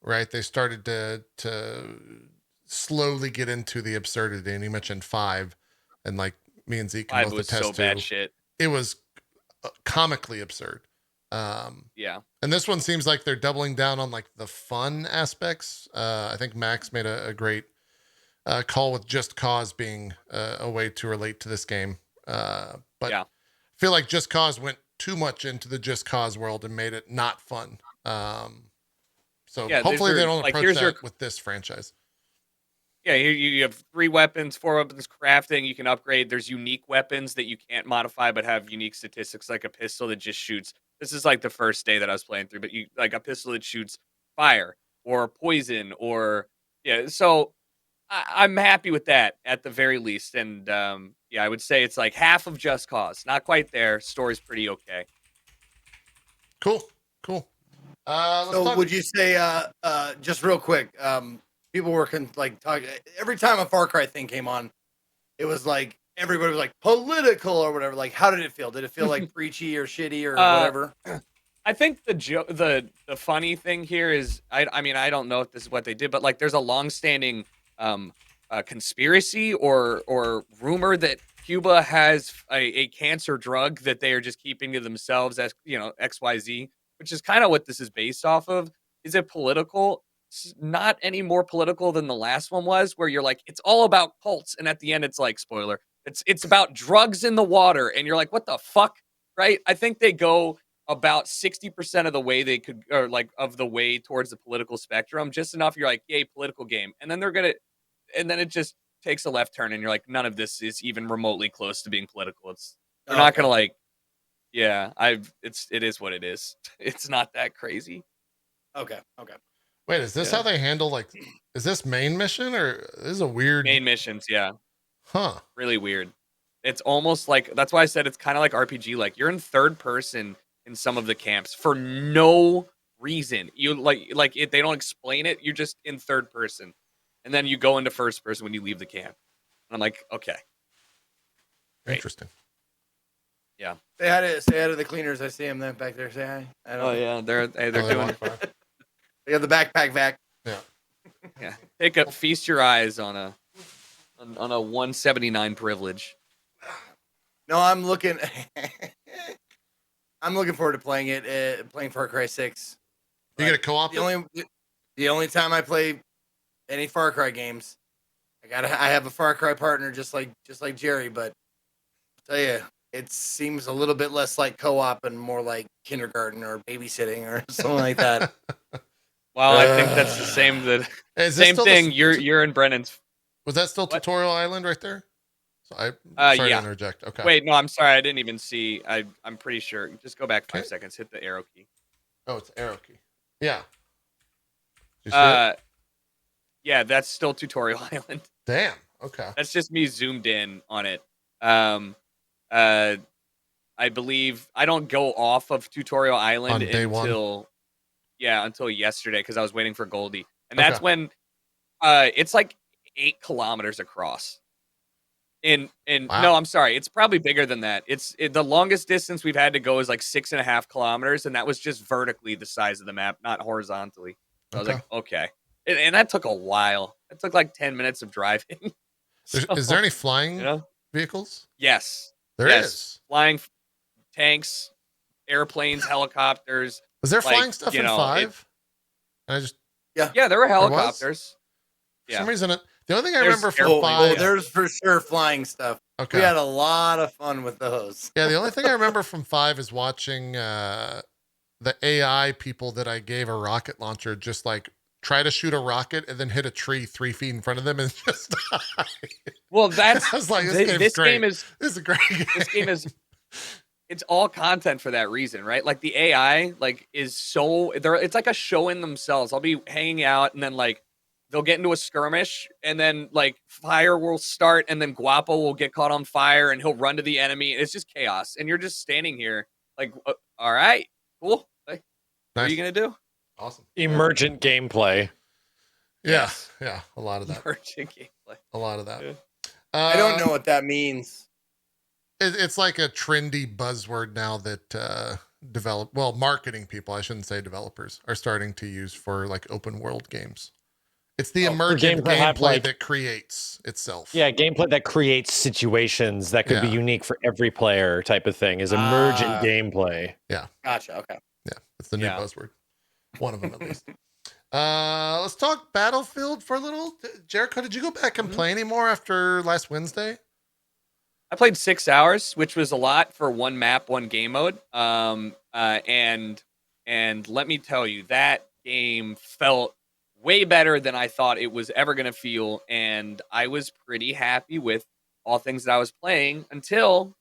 right? They started to slowly get into the absurdity, and you mentioned 5, and like me and Zeke can 5 both was attest so to bad shit. it was comically absurd. Yeah. And this one seems like they're doubling down on like the fun aspects. I think Max made a great call with Just Cause being a way to relate to this game. But yeah. I feel like Just Cause went too much into the Just Cause world and made it not fun. So Yeah, hopefully they don't like, approach that with this franchise. Yeah, here you have 3 weapons, 4 weapons crafting. You can upgrade. There's unique weapons that you can't modify but have unique statistics, like a pistol that just shoots. This is like the first day that I was playing through, but you like a pistol that shoots fire or poison or yeah. So I'm happy with that at the very least. And yeah, I would say it's like half of Just Cause. Not quite there. Story's pretty okay. Cool. So would you say, just real quick, people were talking every time a Far Cry thing came on, it was like everybody was like political or whatever. Like, how did it feel? Did it feel like preachy or shitty or whatever? I think the funny thing here is I mean I don't know if this is what they did, but like there's a longstanding conspiracy or rumor that Cuba has a cancer drug that they are just keeping to themselves as XYZ, which is kind of what this is based off of. Is it political? It's not any more political than the last one was, where you're like, it's all about cults, and at the end, it's like, spoiler, it's about drugs in the water, and you're like, what the fuck, right? I think they go about 60% of the way they could, or like of the way towards the political spectrum, just enough. You're like, yay, political game, and then and then it just takes a left turn, and you're like, none of this is even remotely close to being political. They're not gonna like. Yeah, it is what it is. It's not that crazy. Okay. Wait, is this how they handle is this main mission or this is a weird main missions? Yeah. Huh. Really weird. It's almost like, that's why I said it's kind of like RPG. Like you're in third person in some of the camps for no reason. You they don't explain it. You're just in third person. And then you go into first person when you leave the camp. And I'm like, okay. Great. Interesting. Yeah. Say hi to the cleaners. I see them then back there. Say hi. Oh yeah, they're doing it. They got the backpack vac. Yeah. Yeah. Feast your eyes on a 179 privilege. No, I'm looking forward to playing it. Playing Far Cry 6. You get a co-op? The only time I play any Far Cry games, I have a Far Cry partner just like Jerry, but I'll tell you, it seems a little bit less like co-op and more like kindergarten or babysitting or something like that. Well, I think that's the same thing. You're in Brennan's. Was that still Tutorial Island right there? So sorry to interject. Okay. Wait, no, I'm sorry. I didn't even see. I'm pretty sure. Just go back 5 seconds. Hit the arrow key. Oh, it's arrow key. Yeah. Yeah, that's still Tutorial Island. Damn. Okay. That's just me zoomed in on it. I believe I don't go off of Tutorial Island until yesterday because I was waiting for Goldie, and that's when it's like 8 kilometers across. Wow. No, I'm sorry, it's probably bigger than that. The longest distance we've had to go is like 6.5 kilometers, and that was just vertically the size of the map, not horizontally. So I was like, okay, and that took a while. It took like 10 minutes of driving. Is there any flying vehicles? Yes, there is flying tanks, airplanes, helicopters. Was there flying stuff in 5? Yeah, there were helicopters. For some reason, the only thing I remember from 5. Oh, there's for sure flying stuff. Okay. We had a lot of fun with those. Yeah, the only thing I remember from 5 is watching the AI people that I gave a rocket launcher just like try to shoot a rocket and then hit a tree 3 feet in front of them and just die. Well, that's I was like, this game is a great game. This game is it's all content for that reason, right? Like the AI is so it's like a show in themselves. I'll be hanging out and then like they'll get into a skirmish and then like fire will start and then Guapo will get caught on fire and he'll run to the enemy. It's just chaos. And you're just standing here like, all right, cool. Like, nice. What are you going to do? Awesome. Emergent gameplay. Yeah. Yeah. A lot of that. Emergent gameplay. A lot of that. Yeah. I don't know what that means. It's like a trendy buzzword now that marketing people, I shouldn't say developers, are starting to use for like open world games. It's the emergent gameplay that creates itself. Yeah, gameplay that creates situations that could be unique for every player type of thing is emergent gameplay. Yeah. Gotcha. Okay. Yeah, it's the new buzzword. One of them at least. Let's talk Battlefield for a little. Jericho, did you go back and play anymore after last Wednesday? I played 6 hours, which was a lot for one map, one game mode. And let me tell you, that game felt way better than I thought it was ever going to feel. And I was pretty happy with all things that I was playing until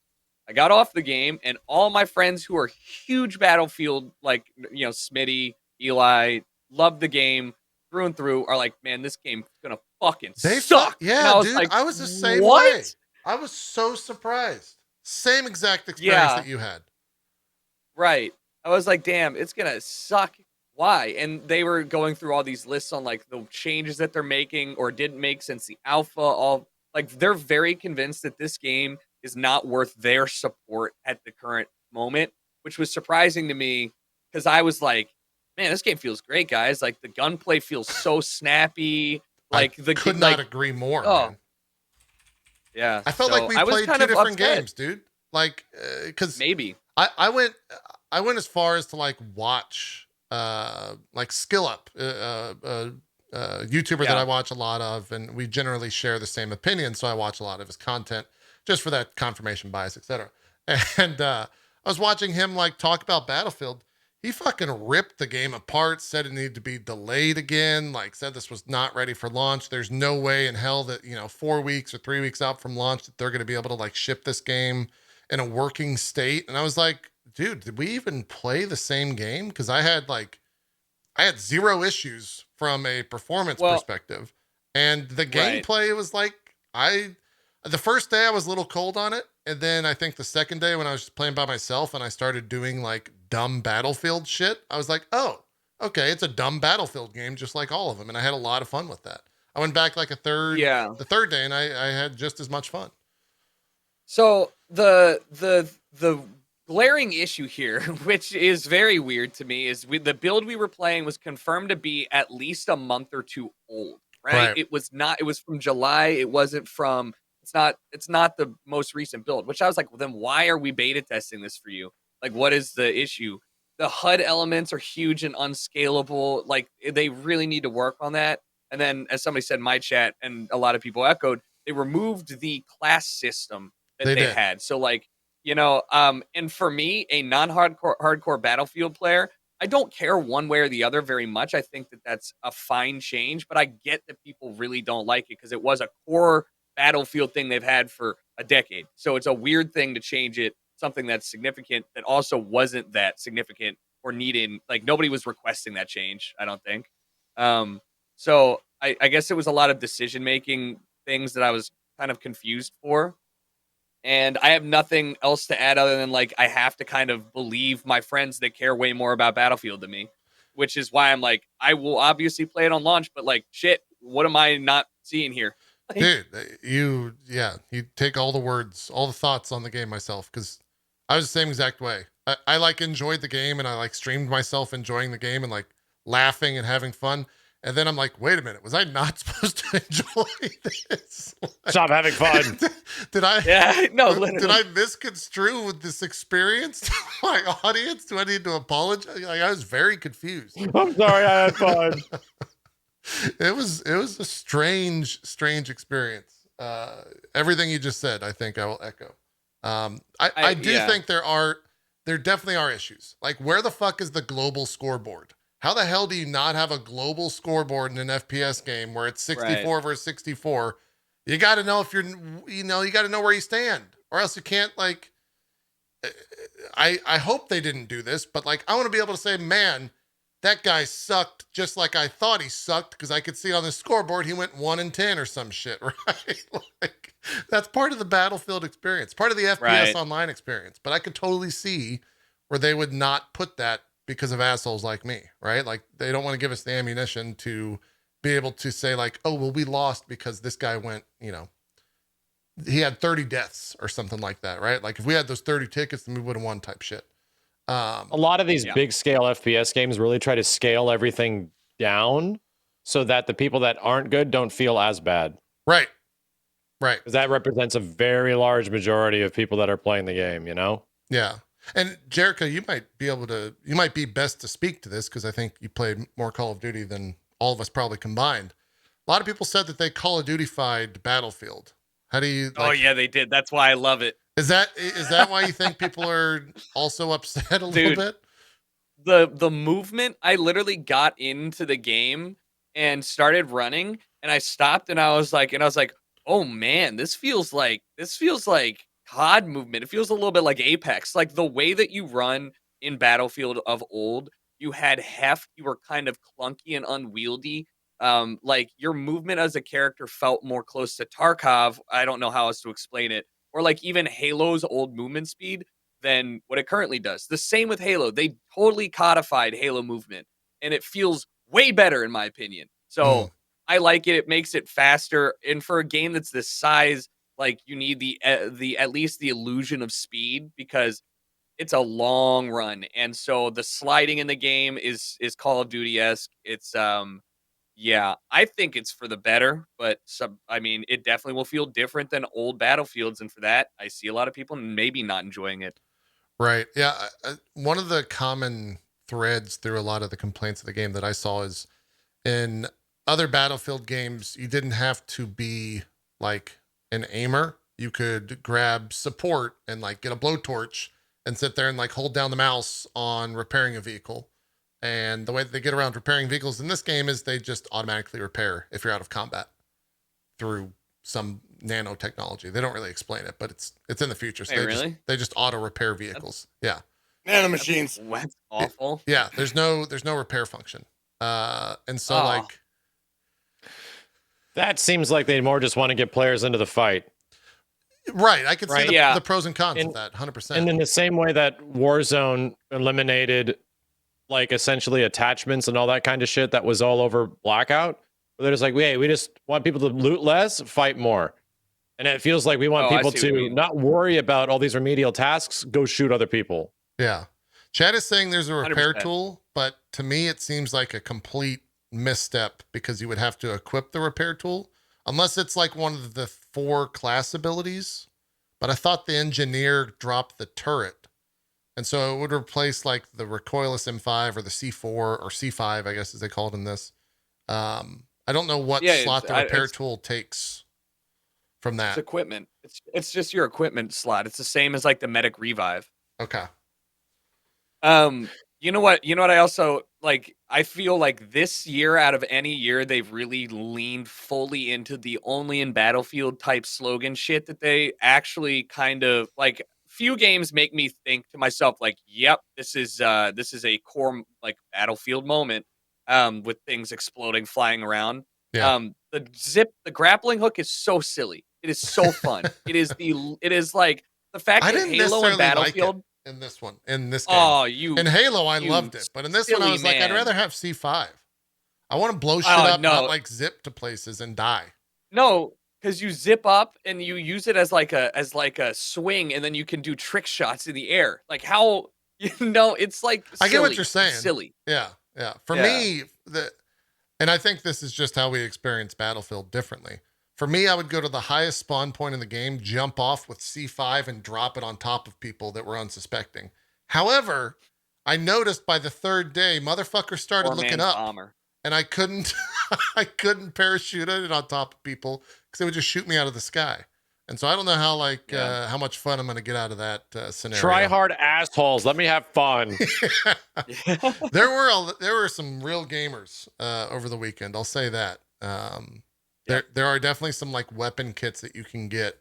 I got off the game, and all my friends who are huge Battlefield, like, Smitty, Eli, love the game through and through, are like, man, this game's gonna fucking suck. Yeah, dude, I was the same way. I was so surprised. Same exact experience that you had. Right. I was like, damn, it's gonna suck. Why? And they were going through all these lists on like the changes that they're making or didn't make since the alpha. All like they're very convinced that this game is not worth their support at the current moment, which was surprising to me because I was like, man, this game feels great, guys. Like the gunplay feels so snappy. Like I could not agree more. Oh, man. Yeah. I felt like we played two different games, dude. Like, because maybe I went as far as to like watch like Skill Up, YouTuber that I watch a lot of, and we generally share the same opinion, so I watch a lot of his content just for that confirmation bias, etc. And I was watching him like talk about Battlefield. He fucking ripped the game apart, said it needed to be delayed again, like said this was not ready for launch. There's no way in hell that, 4 weeks or 3 weeks out from launch that they're going to be able to like ship this game in a working state. And I was like, dude, did we even play the same game? Because I had 0 issues from a performance perspective. And the gameplay was like, the first day I was a little cold on it. And then I think the second day when I was just playing by myself and I started doing like dumb Battlefield shit, I was like, oh, okay, it's a dumb Battlefield game just like all of them. And I had a lot of fun with that. I went back like the third day and I had just as much fun. So the glaring issue here, which is very weird to me, is the build we were playing was confirmed to be at least a month or two old, right? It was from July. It wasn't from, it's not the most recent build, which I was like, well, then why are we beta testing this for you? Like, what is the issue? The HUD elements are huge and unscalable. Like, they really need to work on that. And then, as somebody said in my chat, and a lot of people echoed, they removed the class system that they had. So, like, and for me, a hardcore Battlefield player, I don't care one way or the other very much. I think that that's a fine change, but I get that people really don't like it because it was a core Battlefield thing they've had for a decade. So it's a weird thing to change it, something that's significant that also wasn't that significant or needed. Like nobody was requesting that change, I don't think. So I guess it was a lot of decision-making things that I was kind of confused for. And I have nothing else to add other than like, I have to kind of believe my friends that care way more about Battlefield than me, which is why I'm like, I will obviously play it on launch, but like, shit, what am I not seeing here? Dude, you take all the words, all the thoughts on the game myself, because I was the same exact way. I like enjoyed the game and I like streamed myself enjoying the game and like laughing and having fun. And then I'm like, wait a minute, was I not supposed to enjoy this? Like, stop having fun. Did I? Yeah, no, literally. Did I misconstrue with this experience to my audience? Do I need to apologize? Like, I was very confused. I'm sorry, I had fun. It was a strange experience. Everything you just said, I think I will echo. I do think there definitely are issues. Like, where the fuck is the global scoreboard? How the hell do you not have a global scoreboard in an FPS game where it's 64 versus 64? You got to know if you're, you got to know where you stand, or else you can't like. I hope they didn't do this, but like, I want to be able to say, man, that guy sucked just like I thought he sucked because I could see on the scoreboard he went 1-10 or some shit, right? Like, that's part of the Battlefield experience, part of the FPS online experience. But I could totally see where they would not put that because of assholes like me, right? Like, they don't want to give us the ammunition to be able to say like, oh, well, we lost because this guy went, he had 30 deaths or something like that, right? Like if we had those 30 tickets, then we would have won type shit. A lot of these big scale FPS games really try to scale everything down so that the people that aren't good don't feel as bad. Right. Right. Because that represents a very large majority of people that are playing the game, you know? Yeah. And JERICHO, you might be best to speak to this because I think you played more Call of Duty than all of us probably combined. A lot of people said that they Call of Duty-fied Battlefield. How do you? Oh yeah, they did. That's why I love it. Is that why you think people are also upset a little bit? The movement, I literally got into the game and started running, and I stopped, and I was like, oh man, this feels like COD movement. It feels a little bit like Apex. Like the way that you run in Battlefield of old, you had heft, you were kind of clunky and unwieldy. Like your movement as a character felt more close to Tarkov. I don't know how else to explain it. Or like even Halo's old movement speed than what it currently does. The same with Halo. They totally codified Halo movement, and it feels way better in my opinion. So I like it. It makes it faster. And for a game that's this size, like you need the at least the illusion of speed because it's a long run. And so the sliding in the game is Call of Duty-esque. It's yeah, I think it's for the better, but I mean, it definitely will feel different than old Battlefields, and for that, I see a lot of people maybe not enjoying it. Right. Yeah. One of the common threads through a lot of the complaints of the game that I saw is in other Battlefield games, you didn't have to be like an aimer. You could grab support and like get a blowtorch and sit there and like hold down the mouse on repairing a vehicle. And the way that they get around repairing vehicles in this game is they just automatically repair if you're out of combat through some nanotechnology. They don't really explain it, but it's in the future. So they just auto repair vehicles. Yeah. Nanomachines. That's awful. Yeah. There's no repair function. And so like that seems like they more just want to get players into the fight. Right. I can see the pros and cons of that 100%. And in the same way that Warzone eliminated like essentially attachments and all that kind of shit that was all over Blackout, where they're just like, hey, we just want people to loot less, fight more. And it feels like we want people to not worry about all these remedial tasks, go shoot other people. Yeah. Chad is saying there's a repair tool, but to me, it seems like a complete misstep because you would have to equip the repair tool unless it's like one of the 4 class abilities. But I thought the engineer dropped the turret. And so it would replace like the recoilless M5 or the C4 or C5, I guess, as they call it in this. I don't know what slot the repair tool takes from that. It's equipment. It's just your equipment slot. It's the same as like the medic revive. Okay. You know what I also like, I feel like this year out of any year, they've really leaned fully into the only in Battlefield type slogan shit that they actually kind of like. Few games make me think to myself like, yep, this is a core like Battlefield moment with things exploding, flying around. Yeah. The grappling hook is so silly. It is so fun. it is like the fact that Halo and Battlefield in this game. Oh, in Halo I loved it, but in this one I was like, I'd rather have C5. I want to blow shit up, not like zip to places and die. No. Because you zip up and you use it as like a swing, and then you can do trick shots in the air. Like how it's like silly. I get what you're saying. It's silly. Yeah. For me, and I think this is just how we experience Battlefield differently. For me, I would go to the highest spawn point in the game, jump off with C5, and drop it on top of people that were unsuspecting. However, I noticed by the 3rd day, motherfuckers started looking up. Bomber. And I couldn't parachute it on top of people because they would just shoot me out of the sky. And so I don't know how how much fun I'm going to get out of that scenario. Try hard assholes. Let me have fun. There were some real gamers over the weekend. I'll say that. There are definitely some like weapon kits that you can get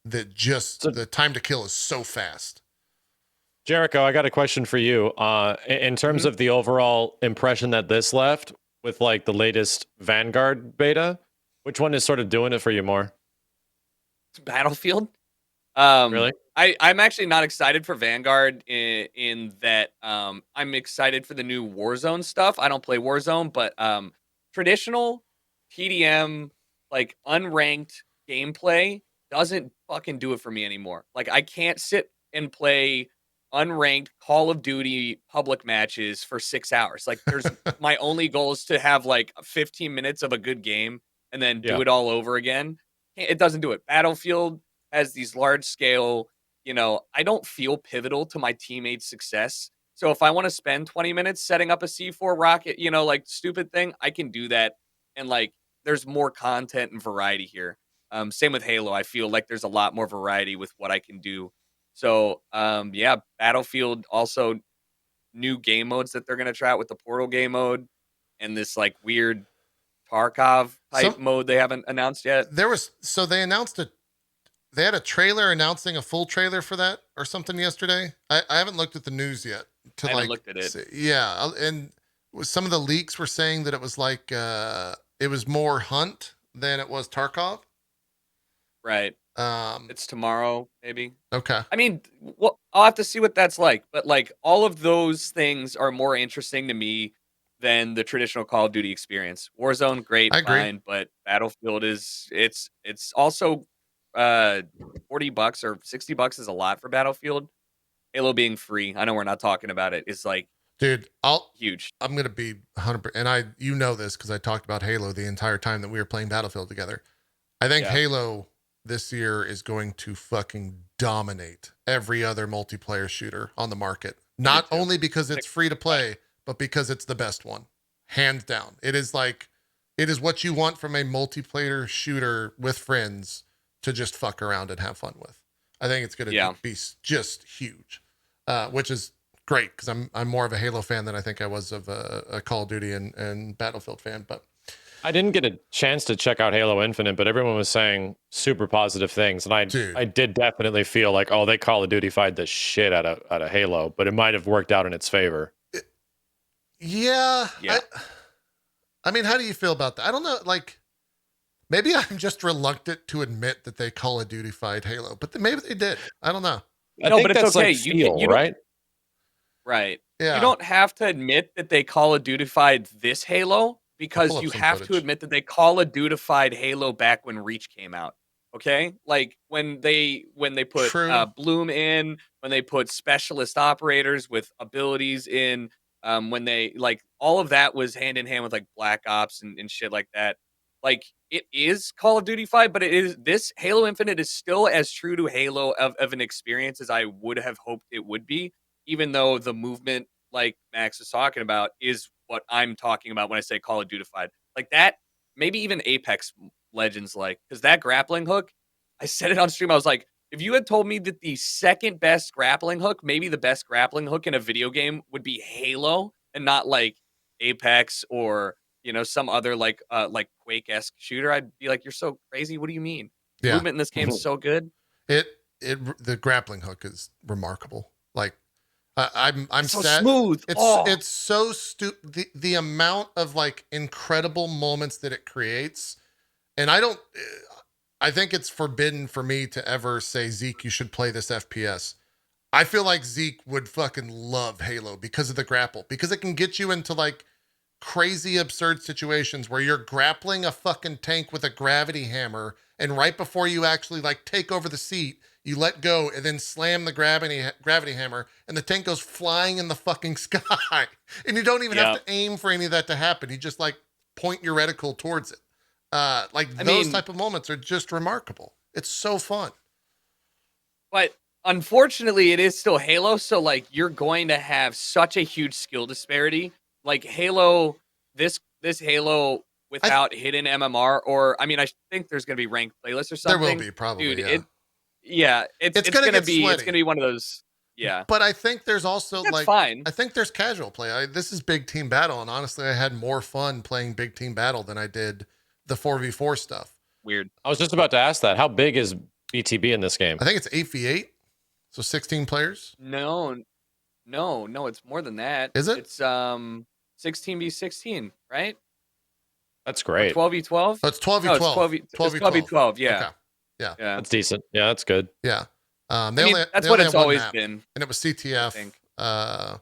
that just the time to kill is so fast. JERICHO, I got a question for you. In terms of the overall impression that this left with like the latest Vanguard beta, which one is sort of doing it for you more? Battlefield. Really? I'm actually not excited for Vanguard in that I'm excited for the new Warzone stuff. I don't play Warzone, but traditional TDM like unranked gameplay doesn't fucking do it for me anymore. Like, I can't sit and play unranked Call of Duty public matches for 6 hours. Like, there's my only goal is to have like 15 minutes of a good game and then do it all over again. It doesn't do it. Battlefield has these large scale, I don't feel pivotal to my teammates' success. So if I want to spend 20 minutes setting up a C4 rocket, like stupid thing, I can do that. And like, there's more content and variety here. Same with Halo. I feel like there's a lot more variety with what I can do. So, yeah, Battlefield also new game modes that they're going to try out with the Portal game mode and this like weird Tarkov type mode they haven't announced yet. They announced they had a trailer announcing a full trailer for that or something yesterday. I haven't looked at the news yet. I haven't looked at it. Yeah. And some of the leaks were saying that it was like, it was more Hunt than it was Tarkov. Right. It's tomorrow, maybe. Okay. I mean, well, I'll have to see what that's like. But like, all of those things are more interesting to me than the traditional Call of Duty experience. Warzone, great, fine, but Battlefield it's also $40 or $60 is a lot for Battlefield. Halo being free, I know we're not talking about it, is like, dude, huge. I'm gonna be 100%, and you know this because I talked about Halo the entire time that we were playing Battlefield together. I think Halo this year is going to fucking dominate every other multiplayer shooter on the market. Not only because it's free to play, but because it's the best one. Hands down. It is what you want from a multiplayer shooter with friends to just fuck around and have fun with. I think it's going to be just huge, which is great because I'm more of a Halo fan than I think I was of a Call of Duty and Battlefield fan, but I didn't get a chance to check out Halo Infinite, but everyone was saying super positive things, and I did definitely feel like, they Call of Duty-fied the shit out of Halo, but it might have worked out in its favor. Yeah. I mean, how do you feel about that? I don't know. Like, maybe I'm just reluctant to admit that they Call of Duty-fied Halo, but maybe they did. I don't know. I think but it's okay. Like you right? Right. Yeah. You don't have to admit that they Call of Duty-fied this Halo, because you have to admit that they Call of Duty-fied Halo back when Reach came out. Okay? Like when they put Bloom in, when they put specialist operators with abilities in, when they like all of that was hand in hand with like Black Ops and shit like that. Like it is Call of Duty-fied, but this Halo Infinite is still as true to Halo of an experience as I would have hoped it would be, even though the movement like Max is talking about is what I'm talking about when I say Call of Duty-fied. Like that, maybe even Apex Legends, because that grappling hook, I said it on stream. I was like, if you had told me that the second best grappling hook, maybe the best grappling hook in a video game would be Halo and not like Apex or, some other like Quake-esque shooter, I'd be like, you're so crazy. What do you mean? Yeah. Movement in this game is so good. The grappling hook is remarkable. Like, I'm so sad. Smooth. It's so stupid. The amount of like incredible moments that it creates, and I think it's forbidden for me to ever say, Zeke, you should play this FPS. I feel like Zeke would fucking love Halo because of the grapple, because it can get you into like crazy, absurd situations where you're grappling a fucking tank with a gravity hammer, and right before you actually like take over the seat, you let go and then slam the gravity hammer, and the tank goes flying in the fucking sky. And you don't even have to aim for any of that to happen. You just like point your reticle towards it. Those type of moments are just remarkable. It's so fun. But unfortunately, it is still Halo. So like you're going to have such a huge skill disparity. Like Halo, this Halo without hidden MMR, or I think there's going to be ranked playlists or something. There will be probably. Dude, it's gonna be one of those. Yeah, but I think there's also fine. I think there's casual play. This is big team battle, and honestly, I had more fun playing big team battle than I did the 4v4 stuff. Weird. I was just about to ask that. How big is BTB in this game? I think it's 8v8, so 16 players. No, it's more than that. Is it? It's 16v16, right? That's great. 12v12. Oh, it's 12v12. No, it's 12v12. Yeah. Okay. Yeah. That's decent. Yeah, that's good. Yeah. That's what it's always been. And it was CTF. At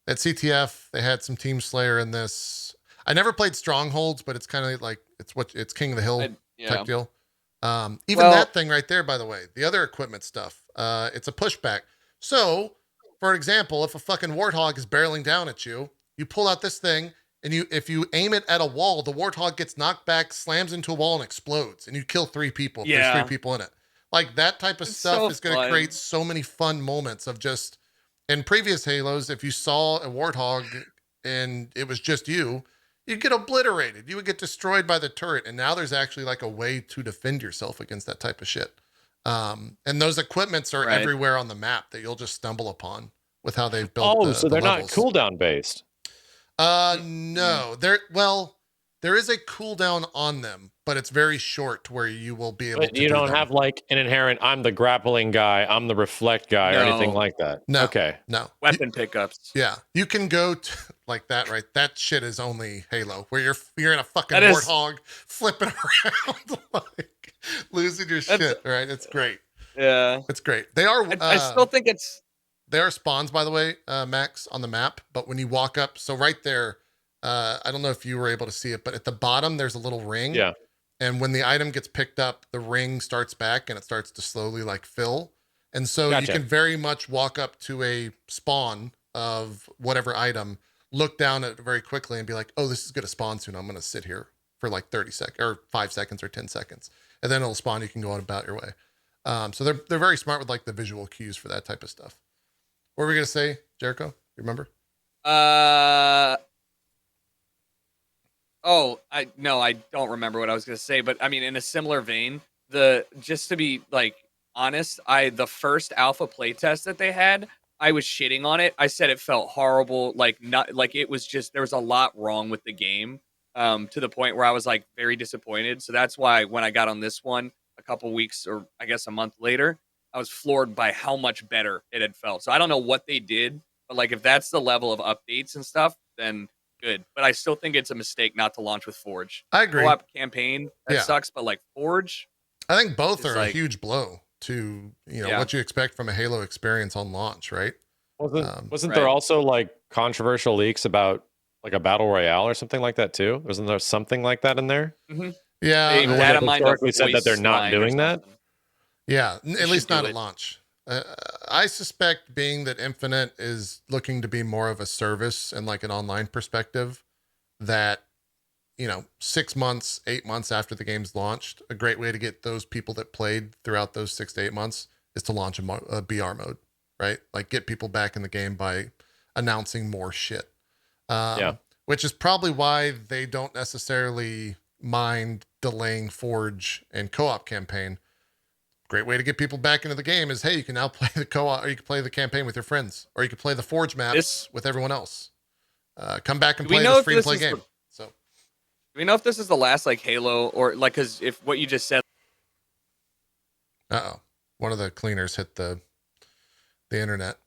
CTF, they had some Team Slayer in this. I never played Strongholds, but it's kind of like it's King of the Hill type deal. Even that thing right there, by the way, the other equipment stuff, it's a pushback. So, for example, if a fucking warthog is barreling down at you, you pull out this thing, and if you aim it at a wall, the warthog gets knocked back, slams into a wall, and explodes, and you kill 3 people if there's 3 people in it. Like, that type of stuff is going to create so many fun moments of just, in previous Halos, if you saw a warthog and it was just you'd get obliterated. You would get destroyed by the turret. And now there's actually like a way to defend yourself against that type of shit. And those equipments are everywhere on the map that you'll just stumble upon with how they've built. So they're levels. not cooldown based. No, there is a cooldown on them, but it's very short to where you will be able to. You don't have like an inherent, I'm the grappling guy, I'm the reflect guy, or anything like that. No. Okay. No. Weapon pickups. Yeah. You can go to, like that, right? That shit is only Halo, where you're in a fucking warthog flipping around, like losing your shit, right? It's great. Yeah. It's great. They are. I still think it's. They are spawns, by the way, Max, on the map. But when you walk up, so right there, I don't know if you were able to see it, but at the bottom, there's a little ring. Yeah. And when the item gets picked up, the ring starts back and it starts to slowly like fill. And so you can very much walk up to a spawn of whatever item, look down at it very quickly and be like, oh, this is going to spawn soon. I'm going to sit here for like 30 seconds or 5 seconds or 10 seconds. And then it'll spawn. You can go on about your way. So they're very smart with like the visual cues for that type of stuff. What were we going to say, Jericho? You remember? I don't remember what I was going to say, but I mean, in a similar vein, just to be like honest, the first alpha playtest that they had, I was shitting on it. I said it felt horrible, like not like it was just, there was a lot wrong with the game, to the point where I was like very disappointed. So that's why when I got on this one a couple weeks or I guess a month later, I was floored by how much better it had felt. So I don't know what they did, but like if that's the level of updates and stuff, then good. But I still think it's a mistake not to launch with Forge. I agree. Co-op campaign, that sucks, but like Forge, I think both are like a huge blow to what you expect from a Halo experience on launch, right? Wasn't there also like controversial leaks about like a battle royale or something like that too? Wasn't there something like that in there? Mm-hmm. Yeah, they historically said that they're not doing that. Yeah, at least not at launch. I suspect, being that Infinite is looking to be more of a service and like an online perspective, that 6 months, 8 months after the game's launched, a great way to get those people that played throughout those 6 to 8 months is to launch a BR mode, right? Like get people back in the game by announcing more shit. Which is probably why they don't necessarily mind delaying Forge and co-op campaign. Great way to get people back into the game is, hey, you can now play the co-op, or you can play the campaign with your friends, or you can play the Forge maps with everyone else. Come back and play this free-to-play game. Do we know if this is the last like Halo, or like, because if what you just said? One of the cleaners hit the internet.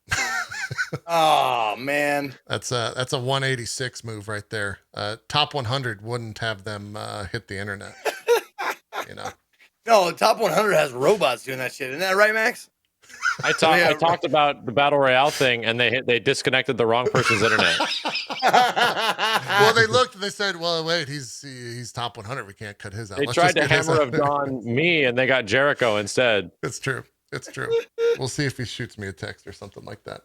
Oh man, that's a 186 move right there. Top 100 wouldn't have them hit the internet. No, top 100 has robots doing that shit. Isn't that right, Max? I talked about the battle royale thing, and they disconnected the wrong person's internet. Well, they looked and they said, "Well, wait, he's top 100. We can't cut his out." They tried to hammer of Dawn me, and they got JERICHO instead. It's true. We'll see if he shoots me a text or something like that.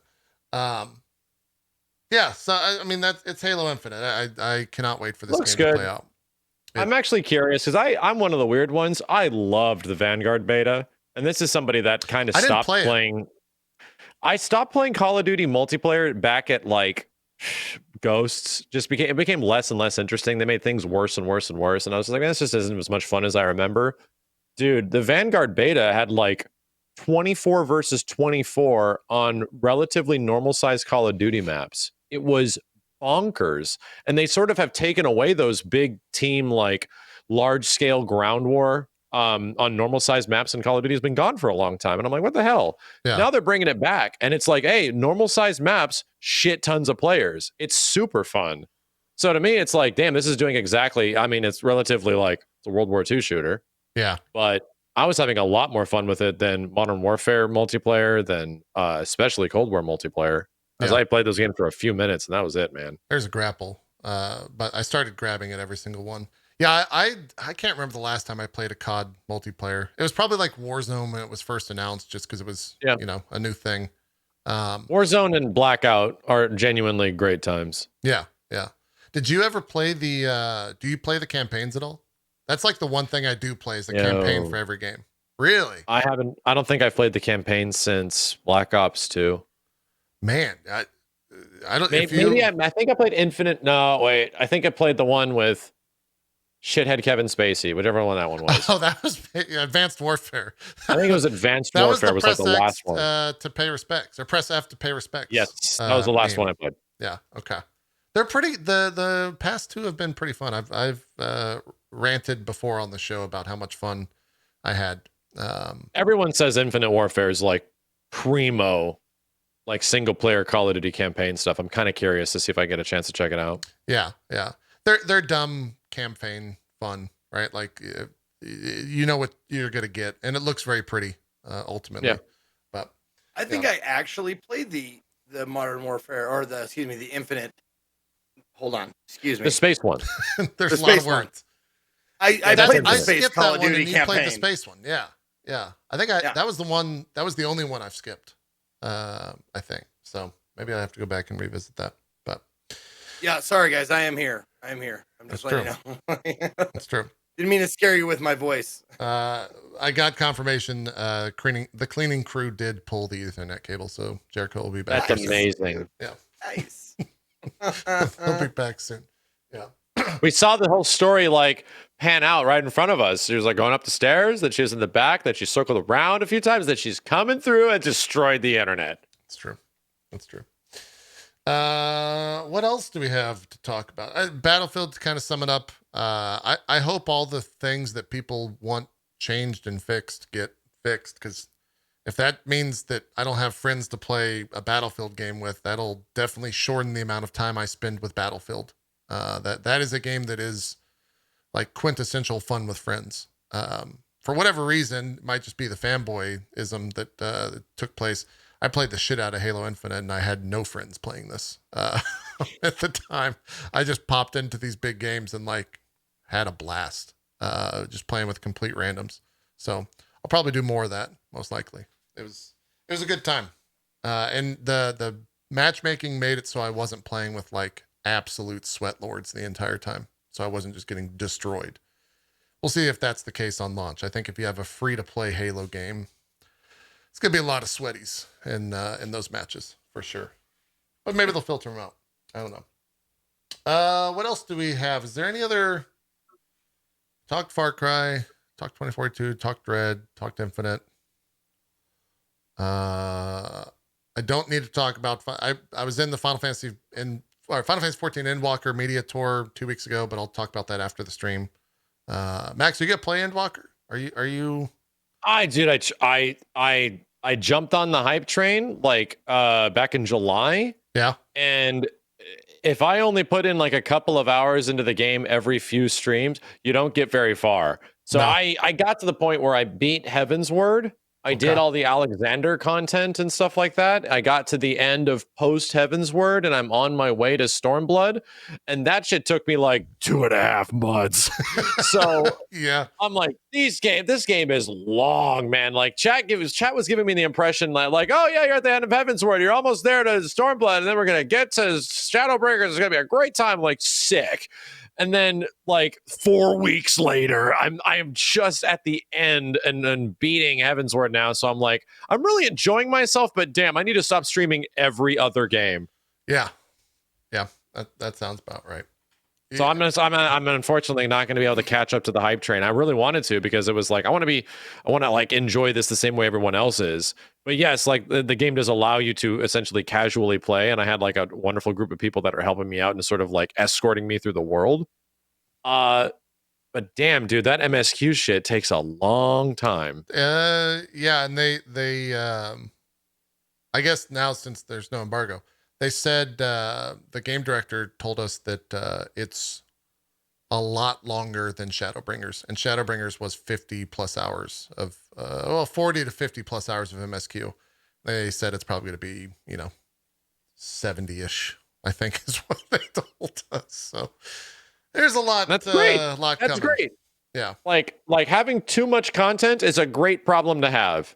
Yeah. So I mean, it's Halo Infinite. I cannot wait for this game to play out. I'm actually curious because I'm one of the weird ones. I loved the Vanguard beta, and this is somebody that kind of stopped playing. I stopped playing Call of Duty multiplayer back at like Ghosts. It became less and less interesting. They made things worse and worse and worse, and I was like, this just isn't as much fun as I remember. Dude, the Vanguard beta had like 24 versus 24 on relatively normal sized Call of Duty maps. It was bonkers, and they sort of have taken away those big team like large scale ground war on normal sized maps, and Call of Duty has been gone for a long time, and I'm like, what the hell? Now they're bringing it back, and it's like, hey, normal sized maps, shit tons of players, it's super fun. So to me it's like, damn, this is doing exactly, I mean, it's relatively like it's a World War II shooter, but I was having a lot more fun with it than Modern Warfare multiplayer, than especially Cold War multiplayer. As I played those games for a few minutes, and that was it, man. There's a grapple, but I started grabbing at every single one. Yeah, I can't remember the last time I played a COD multiplayer. It was probably like Warzone when it was first announced, just because it was a new thing. Warzone and Blackout are genuinely great times. Yeah. Did you ever play the? Do you play the campaigns at all? That's like the one thing I do play is the campaign for every game. Really? I haven't. I don't think I've played the campaign since Black Ops 2. Man, I don't. Maybe I think I played Infinite. No, wait. I think I played the one with shithead Kevin Spacey, whichever one that one was. Oh, that was Advanced Warfare. I think it was Advanced Warfare. Was like the last one. To pay respects, or press F to pay respects. Yes, that was the last one I played. Yeah. Okay. They're pretty. The past two have been pretty fun. I've ranted before on the show about how much fun I had. Everyone says Infinite Warfare is like primo, like single player Call of Duty campaign stuff. I'm kind of curious to see if I get a chance to check it out. Yeah. They're dumb campaign fun, right? Like you know what you're gonna get, and it looks very pretty ultimately. Yeah. But I think I actually played the Modern Warfare or the Infinite. Hold on, excuse me. The space one. There's a lot of words. I played the space skipped Call that of one, Duty and you campaign. played the space one. Yeah. I think that was the one. That was the only one I've skipped. I think so. Maybe I have to go back and revisit that. But yeah, sorry guys, I am here. I'm just letting you know. That's true. Didn't mean to scare you with my voice. I got confirmation. The cleaning crew did pull the Ethernet cable, so JERICHO will be back. That's amazing. Yeah. Nice. He'll be back soon. Yeah. We saw the whole story like pan out right in front of us. She was like going up the stairs, that she was in the back, that she circled around a few times, that she's coming through and destroyed the internet. That's true. What else do we have to talk about? Battlefield, to kind of sum it up. I hope all the things that people want changed and fixed get fixed, because if that means that I don't have friends to play a Battlefield game with, that'll definitely shorten the amount of time I spend with Battlefield. That is a game that is like quintessential fun with friends. For whatever reason, it might just be the fanboyism that took place. I played the shit out of Halo Infinite, and I had no friends playing this at the time. I just popped into these big games and like had a blast, just playing with complete randoms. So I'll probably do more of that, most likely. It was a good time, and the matchmaking made it so I wasn't playing with like absolute sweat lords the entire time, so I wasn't just getting destroyed. We'll see if that's the case on launch. I think if you have a free to play Halo game, it's gonna be a lot of sweaties in those matches for sure. But maybe they'll filter them out. I don't know. What else do we have? Is there any other? Talked Far Cry, talked 2042, talked Dread, talked Infinite. I don't need to talk about. I was in the Final Fantasy 14 Endwalker media tour 2 weeks ago, but I'll talk about that after the stream. Max, are you gonna play Endwalker? Are you? I jumped on the hype train like back in July. Yeah. And if I only put in like a couple of hours into the game every few streams, you don't get very far. So No. I got to the point where I beat Heaven's Word. I did all the Alexander content and stuff like that. I got to the end of post Heaven's Word, and I'm on my way to Stormblood, and that shit took me like 2.5 months. So yeah, I'm like, this game is long, man. Like chat was giving me the impression like, oh yeah, you're at the end of Heaven's Word, you're almost there to Stormblood, and then we're gonna get to Shadowbreakers. It's gonna be a great time. I'm like, sick. And then like 4 weeks later, I'm just at the end and then beating Heaven's Word now. So I'm like, I'm really enjoying myself, but damn, I need to stop streaming every other game. Yeah. That sounds about right. So I'm unfortunately not going to be able to catch up to the hype train. I really wanted to, because it was like I want to like enjoy this the same way everyone else is. But yes, like the game does allow you to essentially casually play, and I had like a wonderful group of people that are helping me out and sort of like escorting me through the world. But damn, dude, that MSQ shit takes a long time. Yeah, and they I guess now, since there's no embargo, they said the game director told us that it's a lot longer than Shadowbringers, and Shadowbringers was 50 plus hours of 40 to 50 plus hours of MSQ. They said it's probably going to be 70-ish, I think, is what they told us. So There's a lot. That's great. Lot That's coming. great. Yeah. Like having too much content is a great problem to have.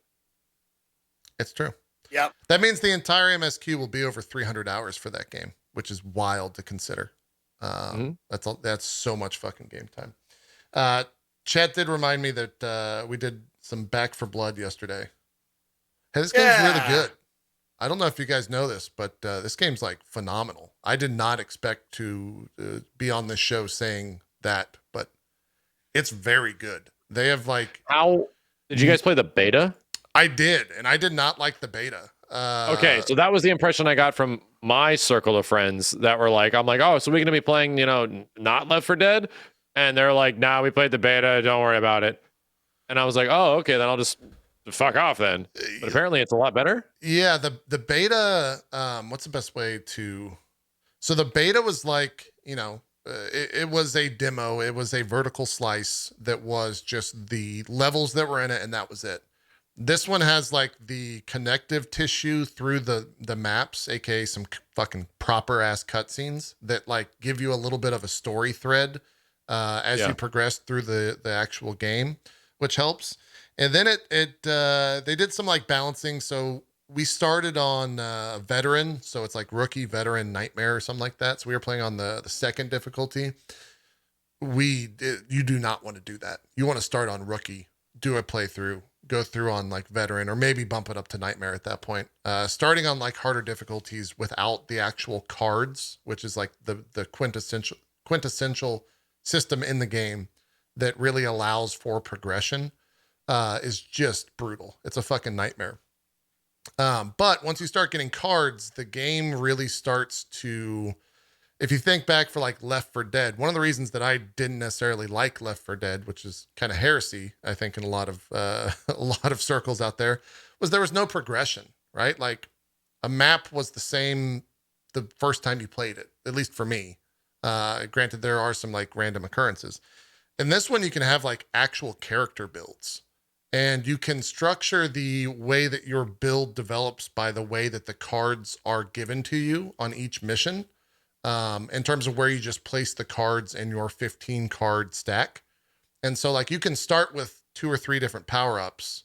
It's true. Yep. That means the entire MSQ will be over 300 hours for that game, which is wild to consider. That's so much fucking game time. Chat did remind me that we did some Back for Blood yesterday. Hey, this game's really good. I don't know if you guys know this, but this game's like phenomenal. I did not expect to be on this show saying that, but it's very good. They have like... How did you guys play the beta? I did, and I did not like the beta. Okay, so that was the impression I got from my circle of friends that were like, I'm like, oh, so we're going to be playing, not Left 4 Dead? And they're like, nah, we played the beta, don't worry about it. And I was like, oh, okay, then I'll just fuck off then. But apparently it's a lot better. Yeah, the beta, what's the best way to... So the beta was like, it was a demo. It was a vertical slice that was just the levels that were in it, and that was it. This one has like the connective tissue through the maps, aka some fucking proper ass cutscenes that like give you a little bit of a story thread as you progress through the actual game, which helps. And then they did some like balancing. So we started on veteran, so it's like rookie, veteran, nightmare or something like that. So we were playing on the second difficulty. You do not want to do that. You want to start on rookie, do a playthrough, go through on like veteran, or maybe bump it up to nightmare at that point. Starting on like harder difficulties without the actual cards, which is like the quintessential system in the game that really allows for progression, is just brutal. It's a fucking nightmare. But once you start getting cards, the game really starts to... If you think back for like Left 4 Dead, one of the reasons that I didn't necessarily like Left 4 Dead, which is kind of heresy, I think, in a lot of circles out there, was there was no progression, right? Like a map was the same the first time you played it, at least for me. Granted, there are some like random occurrences. In this one, you can have like actual character builds, and you can structure the way that your build develops by the way that the cards are given to you on each mission. In terms of where you just place the cards in your 15 card stack. And so like you can start with 2 or 3 different power-ups,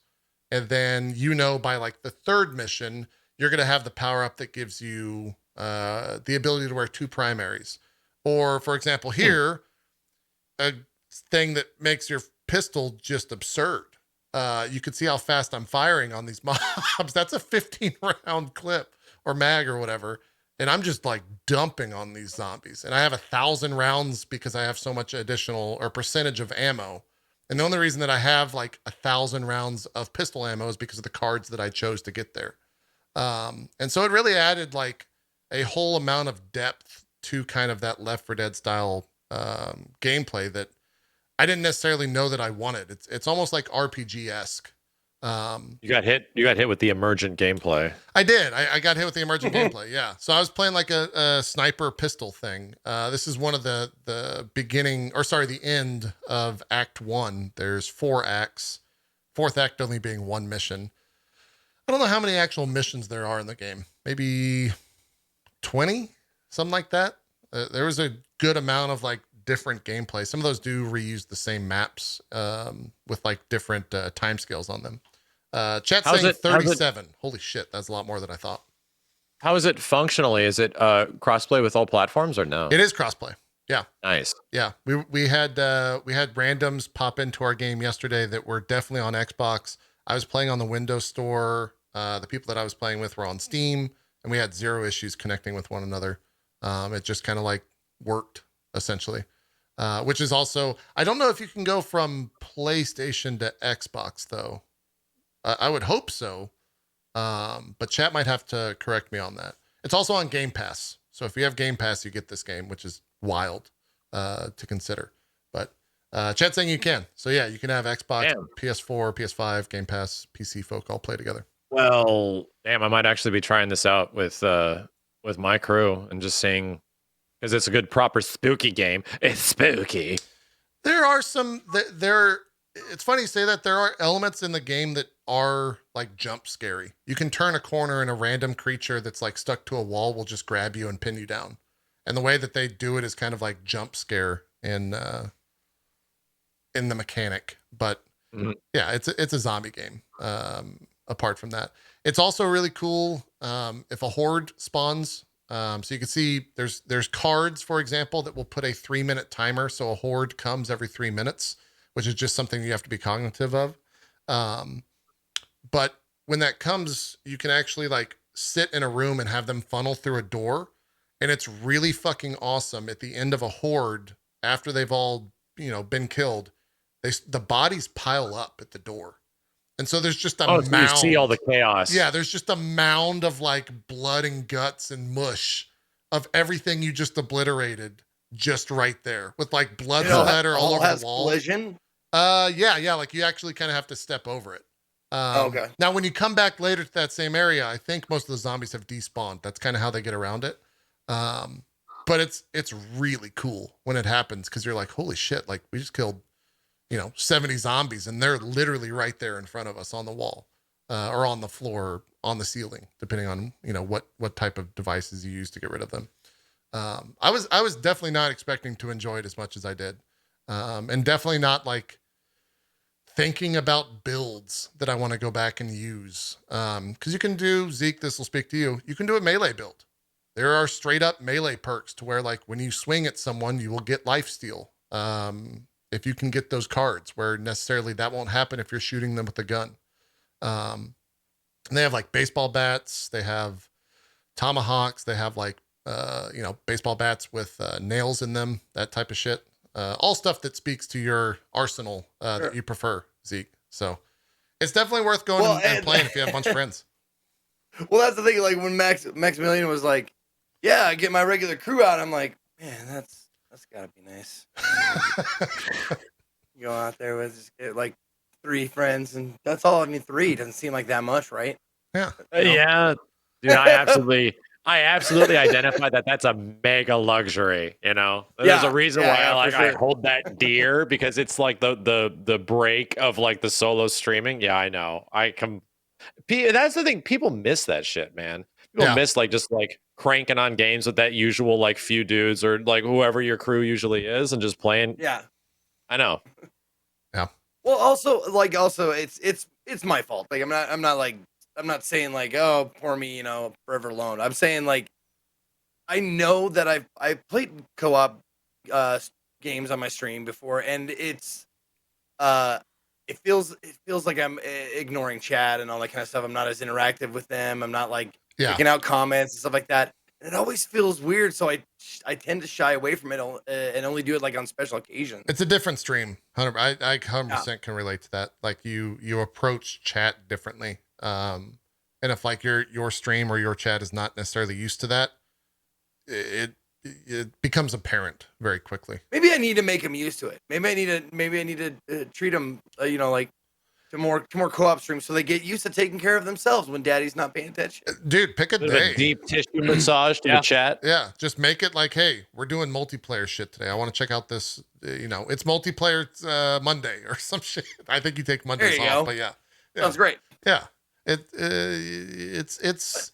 and then, by like the third mission, you're going to have the power-up that gives you the ability to wear 2 primaries. Or for example, here, a thing that makes your pistol just absurd. You can see how fast I'm firing on these mobs. That's a 15 round clip or mag or whatever. And I'm just like dumping on these zombies. And I have 1,000 rounds because I have so much additional or percentage of ammo. And the only reason that I have like 1,000 rounds of pistol ammo is because of the cards that I chose to get there. And so it really added like a whole amount of depth to kind of that Left 4 Dead style gameplay that I didn't necessarily know that I wanted. It's almost like RPG-esque. You got hit with the emergent gameplay. I did. I got hit with the emergent gameplay. Yeah. So I was playing like a sniper pistol thing. This is one of the end of Act 1. There's 4 acts. 4th act only being 1 mission. I don't know how many actual missions there are in the game. Maybe 20, something like that. There was a good amount of like different gameplay. Some of those do reuse the same maps with like different timescales on them. Chat saying 37. Holy shit, that's a lot more than I thought. How is it functionally? Is it crossplay with all platforms or no? It is crossplay. Yeah. Nice. Yeah. We had randoms pop into our game yesterday that were definitely on Xbox. I was playing on the Windows Store. The people that I was playing with were on Steam, and we had 0 issues connecting with one another. It just kind of like worked essentially. Which is also, I don't know if you can go from PlayStation to Xbox though. I would hope so. But chat might have to correct me on that. It's also on Game Pass. So if you have Game Pass, you get this game, which is wild to consider. But chat's saying you can. So yeah, you can have Xbox, damn. PS4, PS5, Game Pass, PC folk all play together. Well, damn, I might actually be trying this out with my crew and just seeing, because it's a good proper spooky game. It's spooky. There are some it's funny you say that. There are elements in the game that are like jump scary. You can turn a corner and a random creature that's like stuck to a wall will just grab you and pin you down. And the way that they do it is kind of like jump scare in the mechanic, but yeah, it's a zombie game. Apart from that, it's also really cool if a horde spawns. So you can see there's cards, for example, that will put a 3-minute timer. So a horde comes every 3 minutes, which is just something you have to be cognitive of. But when that comes, you can actually like sit in a room and have them funnel through a door. And it's really fucking awesome. At the end of a horde, after they've all, been killed, the bodies pile up at the door. And so there's just a mound. So you see all the chaos. Yeah, there's just a mound of like blood and guts and mush of everything you just obliterated just right there with like blood splatter all over the wall. Collision? Yeah, like you actually kind of have to step over it. Okay. Now, when you come back later to that same area, I think most of the zombies have despawned. That's kind of how they get around it. But it's really cool when it happens because you're like, holy shit, like we just killed 70 zombies and they're literally right there in front of us on the wall, or on the floor, on the ceiling, depending on, what type of devices you use to get rid of them. I was definitely not expecting to enjoy it as much as I did. And definitely not like thinking about builds that I want to go back and use. Cause you can do, Zeke, this will speak to you. You can do a melee build. There are straight up melee perks to where like when you swing at someone, you will get lifesteal. If you can get those cards where necessarily that won't happen if you're shooting them with a gun. And they have like baseball bats, they have tomahawks, they have like, baseball bats with nails in them, that type of shit. All stuff that speaks to your arsenal that you prefer, Zeke. So it's definitely worth going and playing if you have a bunch of friends. Well, that's the thing. Like when Maximilian was like, yeah, I get my regular crew out. I'm like, man, that's gotta be nice. You go out there with like 3 friends, and that's all. I mean, 3 doesn't seem like that much, right? Yeah. Yeah, dude, I absolutely identify that that's a mega luxury. There's a reason why I hold that dear, because it's like the break of like the solo streaming. Yeah, I know. That's the thing. People miss that shit, man. People miss like just like cranking on games with that usual like few dudes or like whoever your crew usually is and just playing. Yeah, I know. Yeah. Well, also it's my fault. Like I'm not saying like, oh, poor me, forever alone. I'm saying like I know that I've played co-op games on my stream before, and it's it feels like I'm ignoring chat and all that kind of stuff. I'm not as interactive with them. I'm not like picking out comments and stuff like that. And it always feels weird, so I tend to shy away from it and only do it like on special occasions. It's a different stream. I 100% can relate to that. Like you approach chat differently. And if like your stream or your chat is not necessarily used to that, it becomes apparent very quickly. Maybe I need to make them used to it. Maybe I need to treat them, like to more co-op streams so they get used to taking care of themselves when daddy's not paying attention. Dude, pick a day. A deep tissue massage to the chat. Yeah, just make it like, hey, we're doing multiplayer shit today. I want to check out this, it's multiplayer Monday or some shit. I think you take Mondays off, but yeah. Sounds great. Yeah. It's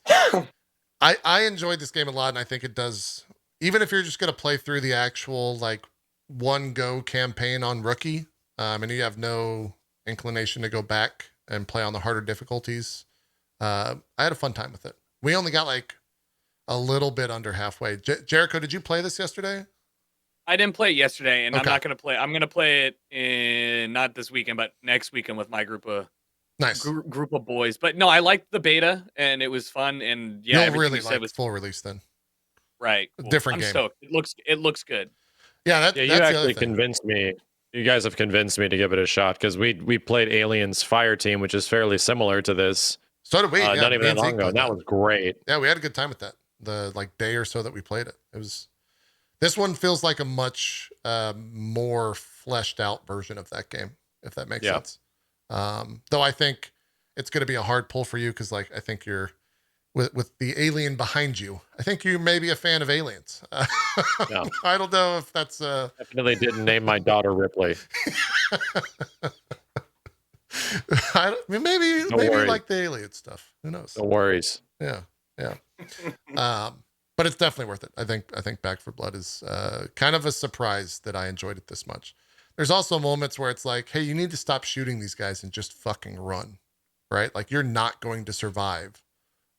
I enjoyed this game a lot, and I think it does, even if you're just going to play through the actual like one go campaign on Rookie, and you have no inclination to go back and play on the harder difficulties, I had a fun time with it. We only got like a little bit under halfway. Jericho, did you play this yesterday? I didn't play it yesterday, and I'm not going to play. I'm going to play it in not this weekend, but next weekend with my group of group of boys. But no, I liked the beta, and it was fun. And yeah, you'll really like was full release then, right? Cool. Different I'm game. stoked. It looks good. Yeah, you actually convinced me. You guys have convinced me to give it a shot because we played Aliens Fire Team, which is fairly similar to this. So did we. Not even that long ago. That was great. Yeah, we had a good time with that. The like day or so that we played it. It was. This one feels like a much more fleshed out version of that game, if that makes sense. Though I think it's going to be a hard pull for you because, like, I think you're with the alien behind you. I think you may be a fan of aliens. I don't know if that's definitely didn't name my daughter Ripley. Maybe you like the alien stuff. Who knows? No worries. Yeah. but it's definitely worth it. I think Back for Blood is kind of a surprise that I enjoyed it this much. There's also moments where it's like, hey, you need to stop shooting these guys and just fucking run, right? Like you're not going to survive.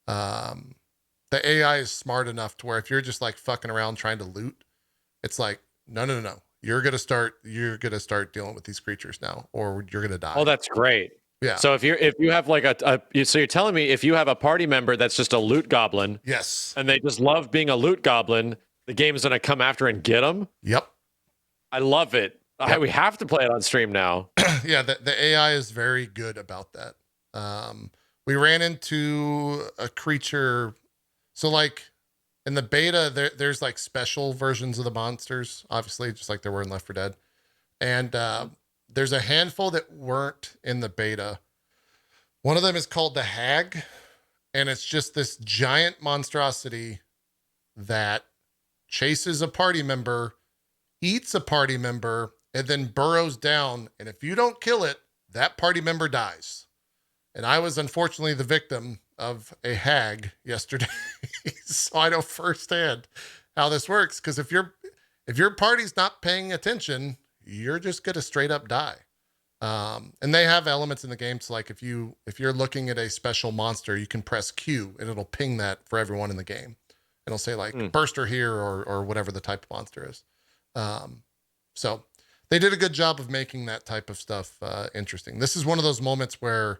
The AI is smart enough to where if you're just like fucking around trying to loot, it's like, no. You're gonna start dealing with these creatures now, or you're gonna die. Oh, that's great. Yeah. So if you have like so you're telling me if you have a party member that's just a loot goblin, yes, and they just love being a loot goblin, the game is gonna come after and get them. Yep. I love it. Yep. We have to play it on stream now. Yeah, the AI is very good about that. We ran into a creature. So like in the beta, there's like special versions of the monsters, obviously, just like there were in Left 4 Dead. And there's a handful that weren't in the beta. One of them is called the Hag, and it's just this giant monstrosity that chases a party member, eats a party member, and then burrows down. And if you don't kill it, that party member dies. And I was unfortunately the victim of a hag yesterday. So I know firsthand how this works. Because if your party's not paying attention, you're just gonna straight up die. And they have elements in the game. So like if you're looking at a special monster, you can press Q and it'll ping that for everyone in the game. It'll say like burster here or whatever the type of monster is. So they did a good job of making that type of stuff interesting. This is one of those moments where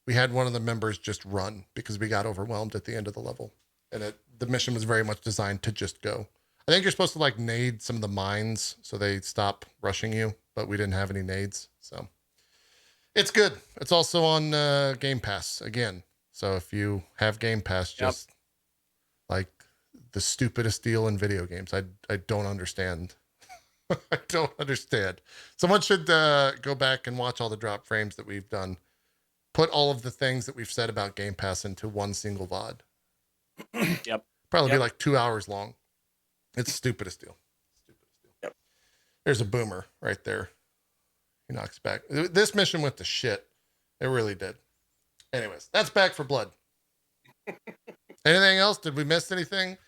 we had one of the members just run because we got overwhelmed at the end of the level. And the mission was very much designed to just go. I think you're supposed to like nade some of the mines so they stop rushing you, but we didn't have any nades. So it's good. It's also on Game Pass again. So if you have Game Pass, just like the stupidest deal in video games. I don't understand. I don't understand. Someone should go back and watch all the drop frames that we've done. Put all of the things that we've said about Game Pass into one single VOD. Yep. Probably be like 2 hours long. It's stupidest deal. Yep. There's a boomer right there. He knocks back. This mission went to shit. It really did. Anyways, that's Back for Blood. Anything else? Did we miss anything?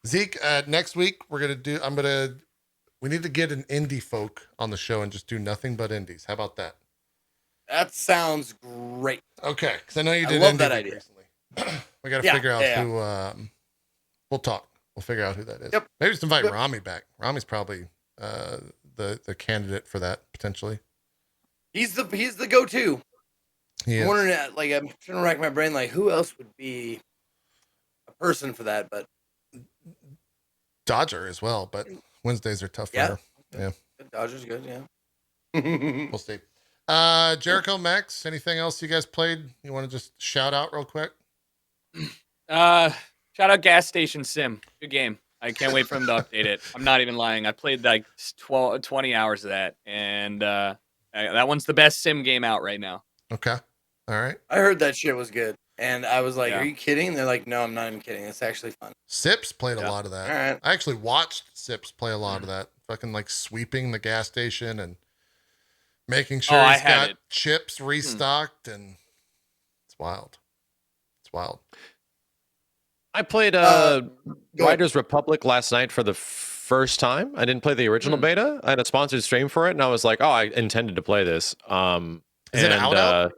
Zeke, next week we need to get an indie folk on the show and just do nothing but indies. How about that? That sounds great. Okay, because I know you did. I love that idea. Recently. We got to figure out who. We'll talk. We'll figure out who that is. Yep. Maybe just invite Rami back. Rami's probably the candidate for that potentially. He's the go-to. I'm wondering, like, I'm trying to rack my brain, like, who else would be a person for that? But Dodger as well, but Wednesdays are tough for her. Yeah. Dodger's good. Yeah. We'll see. Jericho, Max, anything else you guys played? You want to just shout out real quick? Shout out Gas Station Sim. Good game. I can't wait for them to update it. I'm not even lying. I played like 20 hours of that, and that one's the best sim game out right now. Okay. All right. I heard that shit was good, and I was like, "Are you kidding?" And they're like, "No, I'm not even kidding. It's actually fun." Sips played a lot of that. All right. I actually watched Sips play a lot of that. Fucking like sweeping the gas station and making sure he's got chips restocked, and it's wild. It's wild. I played Riders Republic last night for the first time. I didn't play the original beta. I had a sponsored stream for it, and I was like, "Oh, I intended to play this." Is it out?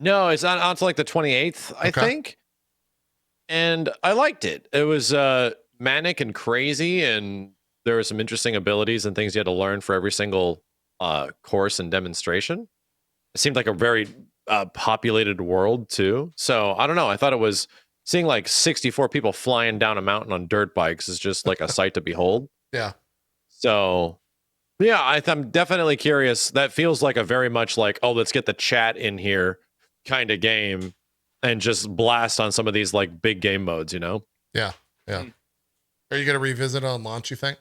No, it's not out until like the 28th, I think. And I liked it. It was manic and crazy, and there were some interesting abilities and things you had to learn for every single course and demonstration. It seemed like a very populated world too. So I don't know. I thought it was seeing like 64 people flying down a mountain on dirt bikes is just like a sight to behold. Yeah. So yeah, I'm definitely curious. That feels like a very much like, oh, let's get the chat in here kind of game and just blast on some of these like big game modes, you know? Yeah. Yeah. Are you going to revisit it on launch, you think?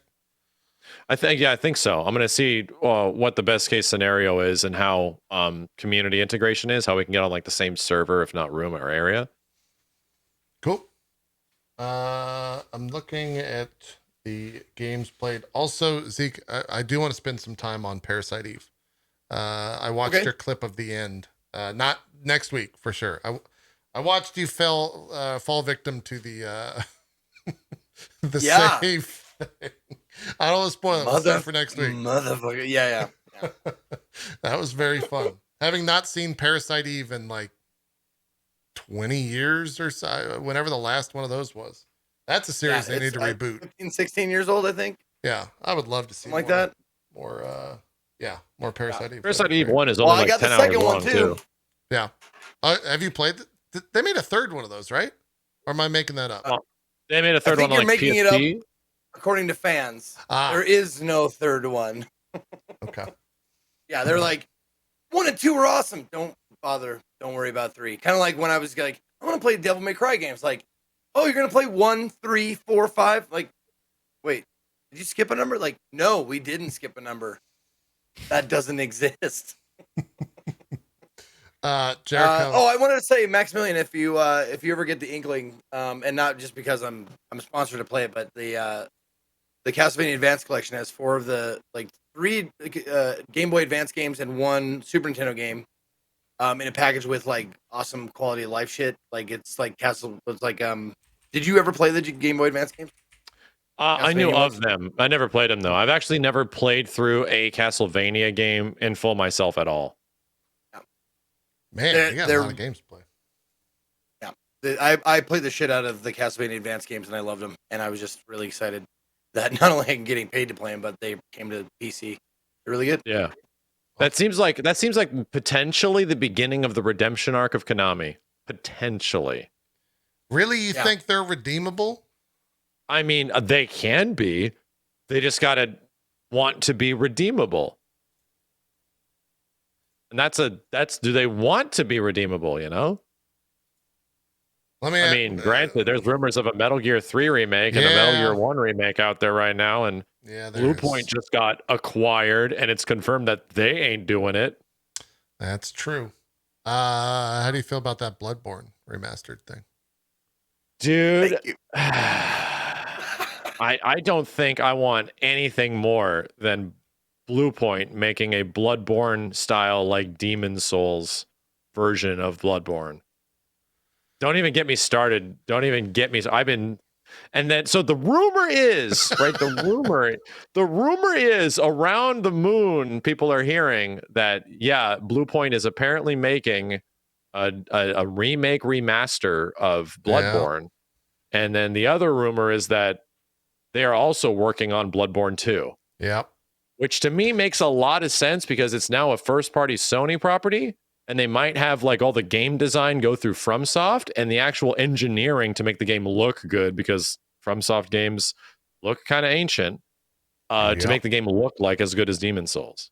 I think so. I'm going to see what the best case scenario is and how community integration is, how we can get on like the same server, if not room or area. Cool. I'm looking at the games played. Also, Zeke, I do want to spend some time on Parasite Eve. I watched your clip of the end. Not next week for sure. I watched you fall victim to the The Yeah. save thing. I don't want to spoil it. We'll save it for next week. Motherfucker. Yeah. That was very fun. Having not seen Parasite Eve in like 20 years or so, whenever the last one of those was. That's a series they need to reboot. 15, 16 years old, I think. Yeah, I would love to see something like that. More, more Parasite Eve. Parasite Eve 1 is only like 10 hours long, too. Yeah. Have you played? They made a third one of those, right? Or am I making that up? They made a third one on like making PSP. it up according to fans. There is no third one. Okay. Yeah, they're like, 1 and 2 are awesome. Don't bother. Don't worry about 3. Kind of like when I was like, I want to play Devil May Cry games. Like, oh, you're gonna play 1, 3, 4, 5. Like, wait, did you skip a number? Like, no, we didn't skip a number. That doesn't exist. Jericho. I wanted to say, Maximilian, if you ever get the inkling, and not just because I'm sponsored to play it, but the Castlevania Advance collection has 4 of the 3 Game Boy Advance games and 1 Super Nintendo game, in a package with like awesome quality of life shit. Like it's like did you ever play the Game Boy Advance games? I knew of them. I never played them though. I've actually never played through a Castlevania game in full myself at all. Man, you got a lot of games to play. Yeah, I played the shit out of the Castlevania Advance games and I loved them, and I was just really excited that not only I'm getting paid to play them, but they came to PC. They're really good. Yeah, that seems like potentially the beginning of the redemption arc of Konami. Potentially. Really, you think they're redeemable? I mean, they can be. They just gotta want to be redeemable. And that's do they want to be redeemable, you know? I mean, granted, there's rumors of a Metal Gear 3 remake and a Metal Gear 1 remake out there right now, and Bluepoint just got acquired, and it's confirmed that they ain't doing it. That's true. How do you feel about that Bloodborne remastered thing? Dude, I don't think I want anything more than Bluepoint making a Bloodborne style like Demon Souls version of Bloodborne. Don't even get me started. Don't even get me. So the rumor is, right? The rumor is around the moon. People are hearing that, Bluepoint is apparently making a remake remaster of Bloodborne. Yeah. And then the other rumor is that they are also working on Bloodborne 2. Yep. Which to me makes a lot of sense because it's now a first-party Sony property, and they might have like all the game design go through FromSoft and the actual engineering to make the game look good, because FromSoft games look kind of ancient, to make the game look like as good as Demon Souls.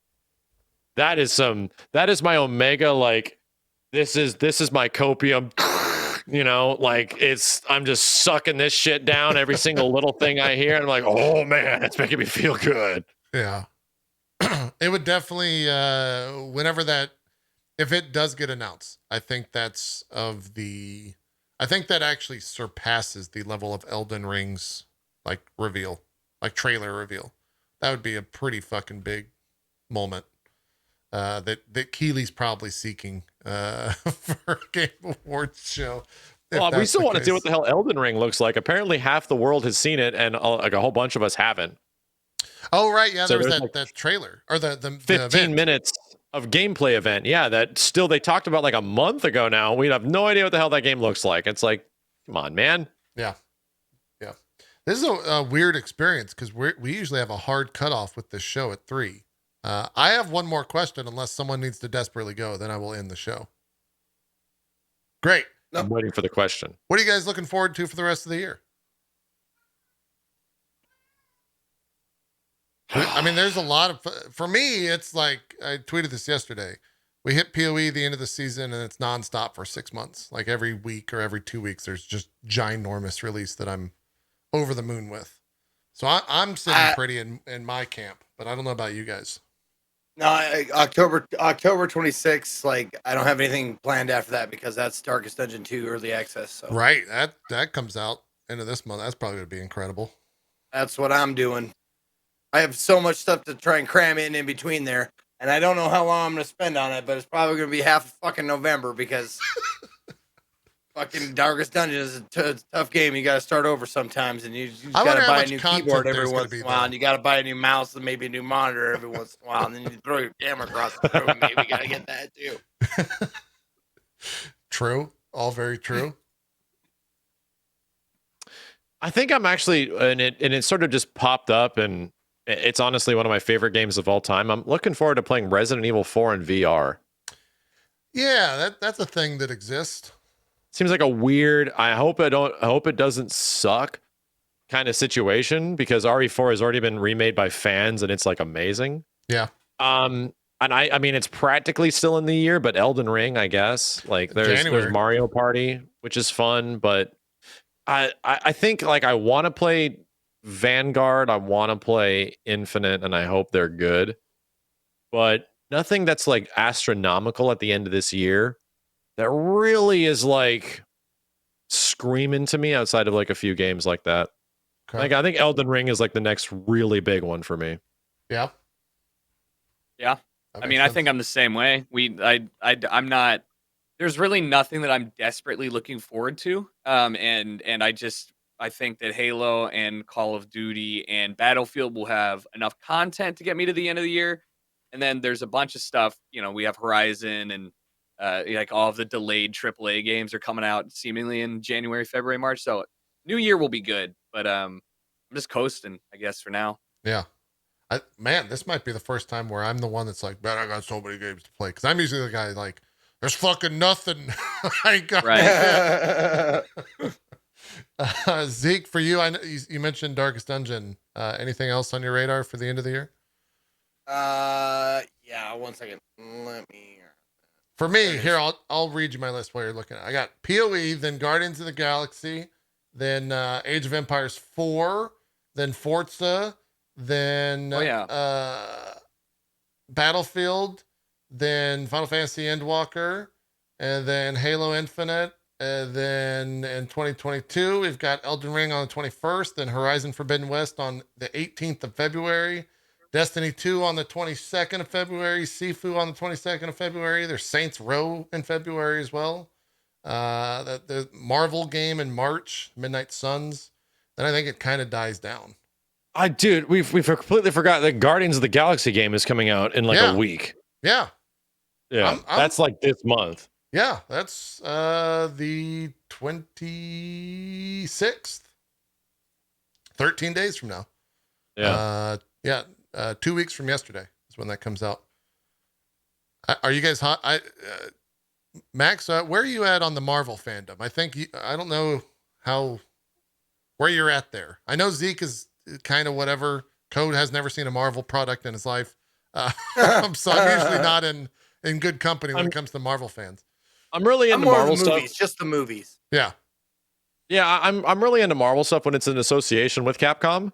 That is my Omega, like this is my copium. You know, like I'm just sucking this shit down every single little thing I hear. And I'm like, oh man, it's making me feel good. Yeah. It would definitely, if it does get announced, I think that actually surpasses the level of Elden Ring's like reveal, like trailer reveal. That would be a pretty fucking big moment that Keely's probably seeking for a Game Awards show. Well, we still want to see what the hell Elden Ring looks like. Apparently half the world has seen it, and like a whole bunch of us haven't. Oh, right. Yeah, so there was that trailer or the 15 minutes of gameplay event. Yeah, that still they talked about like a month ago now. We have no idea what the hell that game looks like. It's like, come on, man. Yeah. Yeah. This is a weird experience because we usually have a hard cutoff with this show at 3. I have one more question unless someone needs to desperately go. Then I will end the show. Great. I'm waiting for the question. What are you guys looking forward to for the rest of the year? I mean, there's a lot of, for me, it's like, I tweeted this yesterday. We hit PoE the end of the season and it's nonstop for 6 months. Like every week or every 2 weeks, there's just ginormous release that I'm over the moon with. So I'm sitting pretty in my camp, but I don't know about you guys. No, October 26th, like I don't have anything planned after that because that's Darkest Dungeon 2 early access. So. Right. That comes out end of this month. That's probably going to be incredible. That's what I'm doing. I have so much stuff to try and cram in between there, and I don't know how long I'm going to spend on it, but it's probably going to be half of fucking November because fucking Darkest Dungeon is a tough game. You got to start over sometimes, and you just I got wonder to how buy a much new content keyboard every there's gonna once be, in a while, though. and you got to buy a new mouse and maybe a new monitor every once in a while, and then you throw your camera across the room. Maybe you got to get that too. True. All very true. I think I'm actually, and it sort of just popped up, and it's honestly one of my favorite games of all time. I'm looking forward to playing Resident Evil 4 in VR. Yeah, that's a thing that exists. Seems like a weird, I hope it doesn't suck kind of situation, because RE4 has already been remade by fans and it's like amazing. Yeah. And I mean, it's practically still in the year, but Elden Ring, I guess, like there's January. Mario Party, which is fun, but I think like I want to play Vanguard, I want to play Infinite, and I hope they're good, but nothing that's like astronomical at the end of this year that really is like screaming to me outside of like a few games like that. Okay. Like I think Elden Ring is like the next really big one for me. Yeah. Yeah. I mean, I think I'm the same way. I'm not. There's really nothing that I'm desperately looking forward to. And I think that Halo and Call of Duty and Battlefield will have enough content to get me to the end of the year. And then there's a bunch of stuff. You know, we have Horizon and like all of the delayed AAA games are coming out seemingly in January, February, March. So New Year will be good. But I'm just coasting, I guess, for now. Yeah. Man, this might be the first time where I'm the one that's like, man, I got so many games to play. Because I'm usually the guy like, there's fucking nothing. I ain't got Right. Zeke, for you, I know you mentioned Darkest Dungeon. Anything else on your radar for the end of the year? Yeah. 1 second. Let me. For me, here, I'll read you my list while you're looking at it. I got PoE, then Guardians of the Galaxy, then Age of Empires 4, then Forza, then Battlefield, then Final Fantasy Endwalker, and then Halo Infinite. And then in 2022, we've got Elden Ring on the 21st, then Horizon Forbidden West on the 18th of February, Destiny 2 on the 22nd of February, Sifu on the 22nd of February. There's Saints Row in February as well. The Marvel game in March, Midnight Suns. Then I think it kind of dies down. Dude, we've completely forgot that Guardians of the Galaxy game is coming out in like a week. Yeah. Yeah. That's like this month. Yeah, that's the 26th. 13 days from now. Yeah. 2 weeks from yesterday is when that comes out. Are you guys hot? Max, where are you at on the Marvel fandom? I don't know where you're at there. I know Zeke is kind of whatever. Code has never seen a Marvel product in his life. So I'm usually not in good company when it comes to Marvel fans. I'm really into Marvel stuff. Movies, just the movies. Yeah. Yeah, I'm really into Marvel stuff when it's in association with Capcom.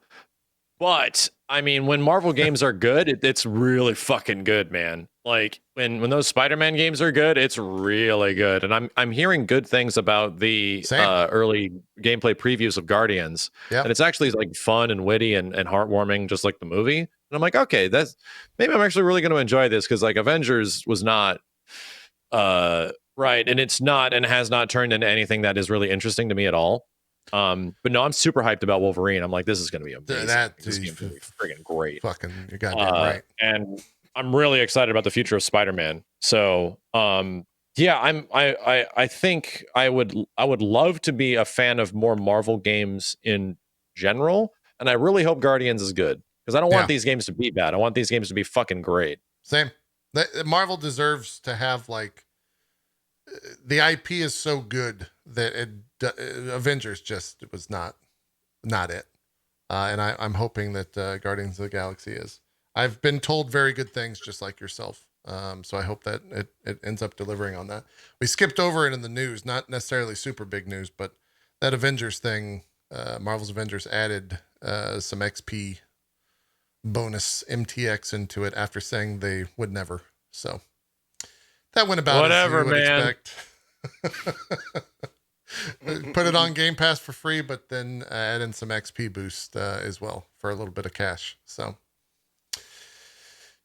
But I mean, when Marvel games are good, it's really fucking good, man. Like when those Spider-Man games are good, it's really good. And I'm hearing good things about the early gameplay previews of Guardians. Yeah. And it's actually like fun and witty and heartwarming, just like the movie. And I'm like, okay, maybe I'm actually really going to enjoy this, because like Avengers was not right, and it's not and has not turned into anything that is really interesting to me at all. But no, I'm super hyped about Wolverine. I'm like, this is going to be amazing. This is going to be friggin' great. Fucking, you goddamn right. And I'm really excited about the future of Spider-Man. So, yeah, I think I would love to be a fan of more Marvel games in general, and I really hope Guardians is good, because I don't want these games to be bad. I want these games to be fucking great. Same. Marvel deserves to have like, the IP is so good that Avengers just was not it. And I'm hoping that Guardians of the Galaxy is. I've been told very good things, just like yourself. So I hope that it ends up delivering on that. We skipped over it in the news, not necessarily super big news, but that Avengers thing, Marvel's Avengers added some XP bonus MTX into it after saying they would never. So that went about whatever, as you would man. expect. Put it on Game Pass for free, but then add in some XP boost as well for a little bit of cash. So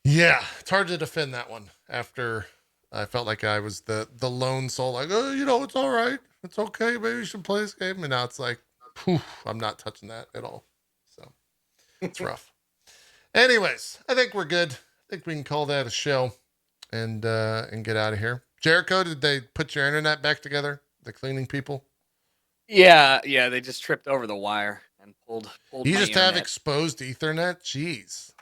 yeah, it's hard to defend that one after I felt like I was the lone soul, like, oh, it's all right. It's okay. Maybe you should play this game. And now it's like, poof, I'm not touching that at all. So it's rough. Anyways, I think we're good. I think we can call that a show and get out of here. Jericho, did they put your internet back together? The cleaning people? Yeah, they just tripped over the wire and pulled You my just internet. have exposed Ethernet? Jeez.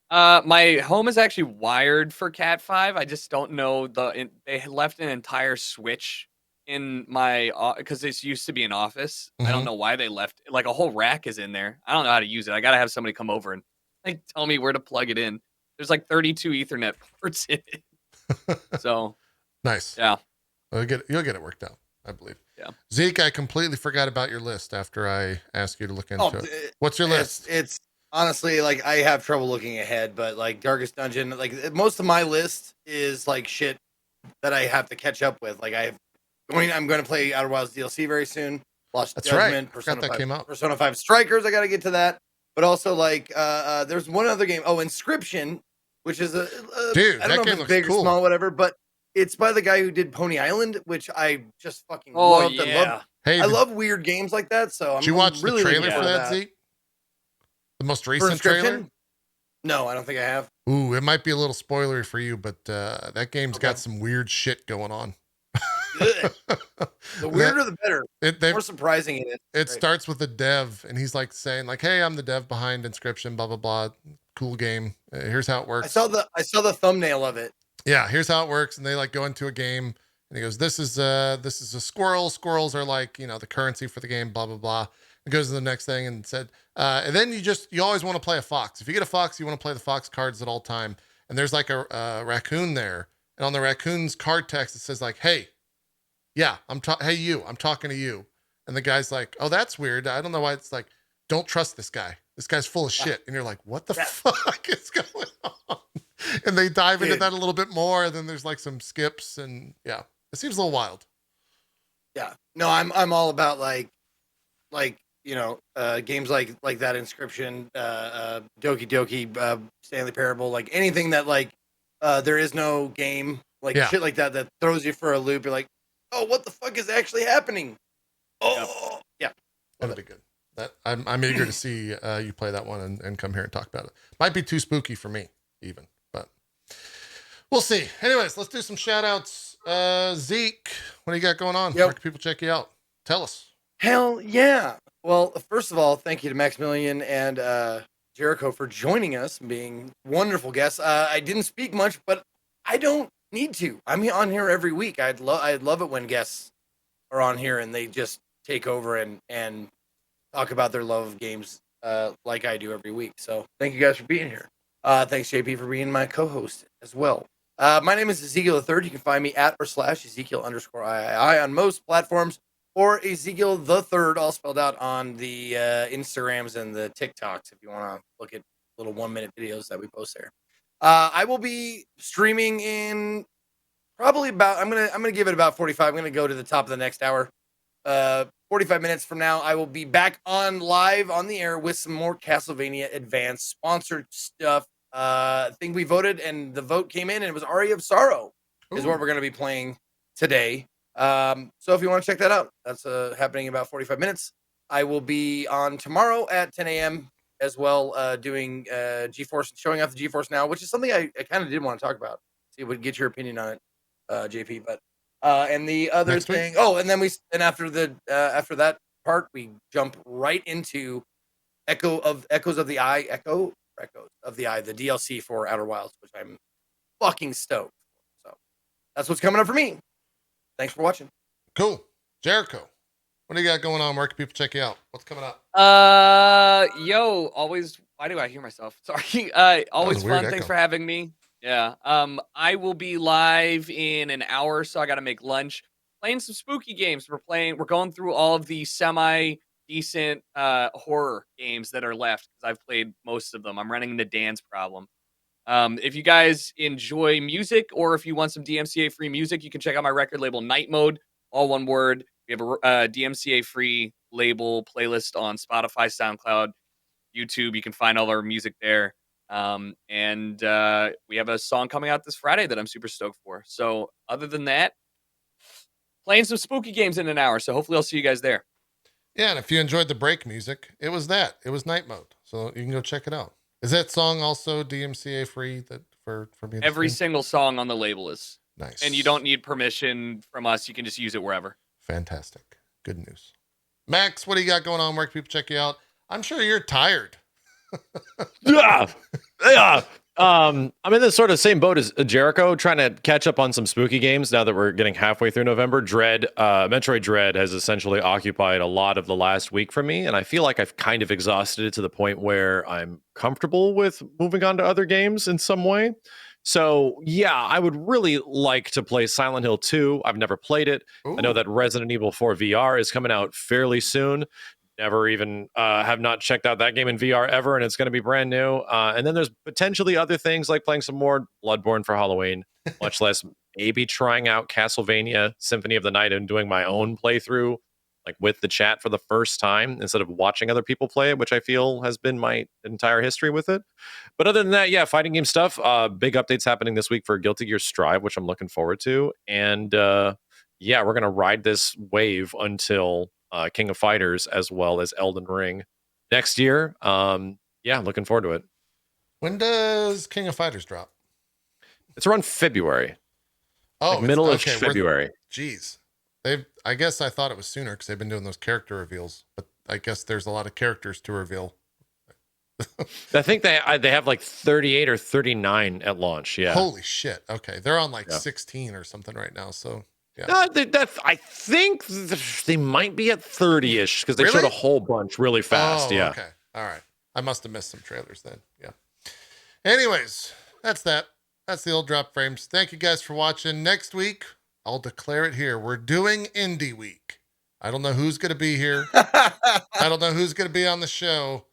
My home is actually wired for Cat 5. I just don't know they had left an entire switch in my because this used to be an office. I don't know why they left like a whole rack is in there. I don't know how to use it. I gotta have somebody come over and like tell me where to plug it in. There's like 32 Ethernet ports in it. So nice. Yeah. You'll get it worked out, I believe. Yeah. Zeke, I completely forgot about your list after I asked you to look into it. What's your list? It's honestly like I have trouble looking ahead, but like Darkest Dungeon, like most of my list is like shit that I have to catch up with. Like I'm going to play Outer Wilds DLC very soon. Lost That's Judgment, right. Persona 5, came out. Persona 5 Strikers. I got to get to that. But also like there's one other game. Oh, Inscription, which is dude. I don't know if it's big cool. or small, whatever. But it's by the guy who did Pony Island, which I just fucking loved. Yeah. I love weird games like that. So did you watch really the trailer for that, Zeke? The most recent trailer? No, I don't think I have. Ooh, it might be a little spoilery for you, but that game's got some weird shit going on. Good. The weirder, the better. The more surprising it is. It starts with the dev, and he's like saying, like, "Hey, I'm the dev behind Inscription. Blah blah blah. Cool game. Here's how it works." I saw the thumbnail of it. Yeah, here's how it works, and they like go into a game, and he goes, "This is a squirrel. Squirrels are like the currency for the game. Blah blah blah." It goes to the next thing and said, and then you always want to play a fox. If you get a fox, you want to play the fox cards at all time. And there's like a raccoon there, and on the raccoon's card text it says like, "Hey, yeah, I'm talking to you." And the guy's like, "Oh, that's weird. I don't know why." It's like, "Don't trust this guy. This guy's full of shit." And you're like, "What the fuck is going on?" And they dive into that a little bit more. And then there's like some skips, and yeah, it seems a little wild. Yeah, no, I'm all about like games like that, Inscription, Doki Doki, Stanley Parable, like anything that like there is no game, like shit like that throws you for a loop. You're like, oh, what the fuck is actually happening? Oh, yeah, that'll be good. That I'm eager to see you play that one and come here and talk about it. Might be too spooky for me, even, but we'll see. Anyways, let's do some shout outs. Zeke, what do you got going on? Where can people check you out? Tell us. Hell yeah. Well, first of all, thank you to Maximilian and Jericho for joining us and being wonderful guests. I didn't speak much, but I don't need to. I'm on here every week. I'd love it when guests are on here and they just take over and talk about their love of games like I do every week. So thank you guys for being here. Thanks, JP, for being my co-host as well. My name is Ezekiel III. You can find me at /Ezekiel_III on most platforms, or Ezekiel the Third, all spelled out on the Instagrams and the TikToks if you want to look at little 1-minute videos that we post there. I will be streaming in probably about I'm gonna give it about 45. I'm gonna go to the top of the next hour. 45 minutes from now, I will be back on live on the air with some more Castlevania Advanced sponsored stuff. I think we voted and the vote came in and it was Aria of Sorrow is what we're gonna be playing today. So if you want to check that out, that's happening in about 45 minutes. I will be on tomorrow at 10 a.m. as well, doing GeForce, showing off the GeForce Now, which is something I kind of did want to talk about. See, would get your opinion on it, JP. But and the other Next thing, week. and then after that part, we jump right into Echoes of the Eye, the DLC for Outer Wilds, which I'm fucking stoked. So that's what's coming up for me. Thanks for watching. Cool. Jericho, what do you got going on? Where can people check you out? What's coming up? Always. Why do I hear myself? Sorry. Always fun. Echo. Thanks for having me. Yeah. I will be live in an hour, so I got to make lunch. Playing some spooky games. We're going through all of the semi-decent horror games that are left because I've played most of them. I'm running into Dan's problem. If you guys enjoy music or if you want some DMCA free music, you can check out my record label Night Mode, all one word. We have a DMCA free label playlist on Spotify, SoundCloud, YouTube. You can find all our music there. And we have a song coming out this Friday that I'm super stoked for. So other than that, playing some spooky games in an hour. So hopefully I'll see you guys there. Yeah, and if you enjoyed the break music, it was night mode. So you can go check it out. Is that song also DMCA free for being every single song on the label is nice? And you don't need permission from us. You can just use it wherever. Fantastic. Good news. Max, what do you got going on? Where can people check you out? I'm sure you're tired. Yeah. I'm in the sort of same boat as Jericho, trying to catch up on some spooky games now that we're getting halfway through November. Metroid Dread has essentially occupied a lot of the last week for me, and I feel like I've kind of exhausted it to the point where I'm comfortable with moving on to other games in some way. So yeah, I would really like to play Silent Hill 2. I've never played it. Ooh. I know that Resident Evil 4 VR is coming out fairly soon. Never even have not checked out that game in VR ever, and it's going to be brand new. And then there's potentially other things like playing some more Bloodborne for Halloween, much less maybe trying out Castlevania Symphony of the Night and doing my own playthrough, like with the chat for the first time instead of watching other people play it, which I feel has been my entire history with it. But other than that, yeah, fighting game stuff. Big updates happening this week for Guilty Gear Strive, which I'm looking forward to. And yeah, we're going to ride this wave until King of Fighters as well as Elden Ring next year. Yeah, looking forward to it. When does King of Fighters drop? It's around February. Oh, like middle-ish February. Geez. I guess I thought it was sooner because they've been doing those character reveals, but I guess there's a lot of characters to reveal. I think they have like 38 or 39 at launch. Yeah. Holy shit. Okay. They're on like 16 or something right now. So yeah. I think they might be at 30-ish because they showed a whole bunch really fast. Yeah. Okay. All right. I must have missed some trailers then. Yeah. Anyways, that's that. That's the old drop frames. Thank you guys for watching. Next week, I'll declare it here. We're doing Indie Week. I don't know who's going to be here. I don't know who's going to be on the show,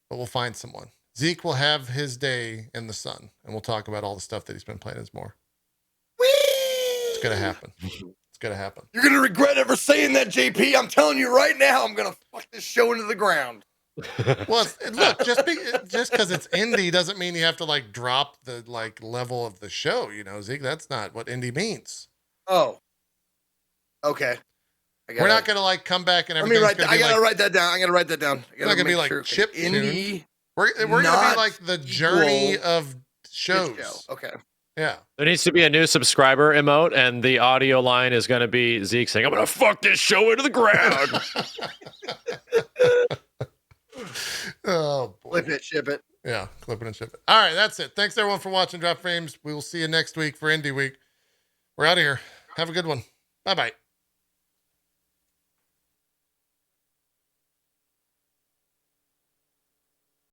but we'll find someone. Zeke will have his day in the sun, and we'll talk about all the stuff that he's been playing as more. It's going to happen. It's going to happen. You're going to regret ever saying that, JP. I'm telling you right now, I'm going to fuck this show into the ground. Well, look, just because it's indie doesn't mean you have to like drop the like level of the show, you know, Zeke. That's not what indie means. Oh, okay. We're not gonna like come back and I everything. gotta write that down. I gotta write that down. It's not gonna be like chip indie. We're gonna be like the journey of shows. Show. Okay. Yeah. There needs to be a new subscriber emote, and the audio line is going to be Zeke saying, "I'm going to fuck this show into the ground." Oh boy. Clip it, ship it. Yeah, clip it and ship it. All right, that's it. Thanks everyone for watching Drop Frames. We will see you next week for Indie Week. We're out of here. Have a good one. Bye-bye.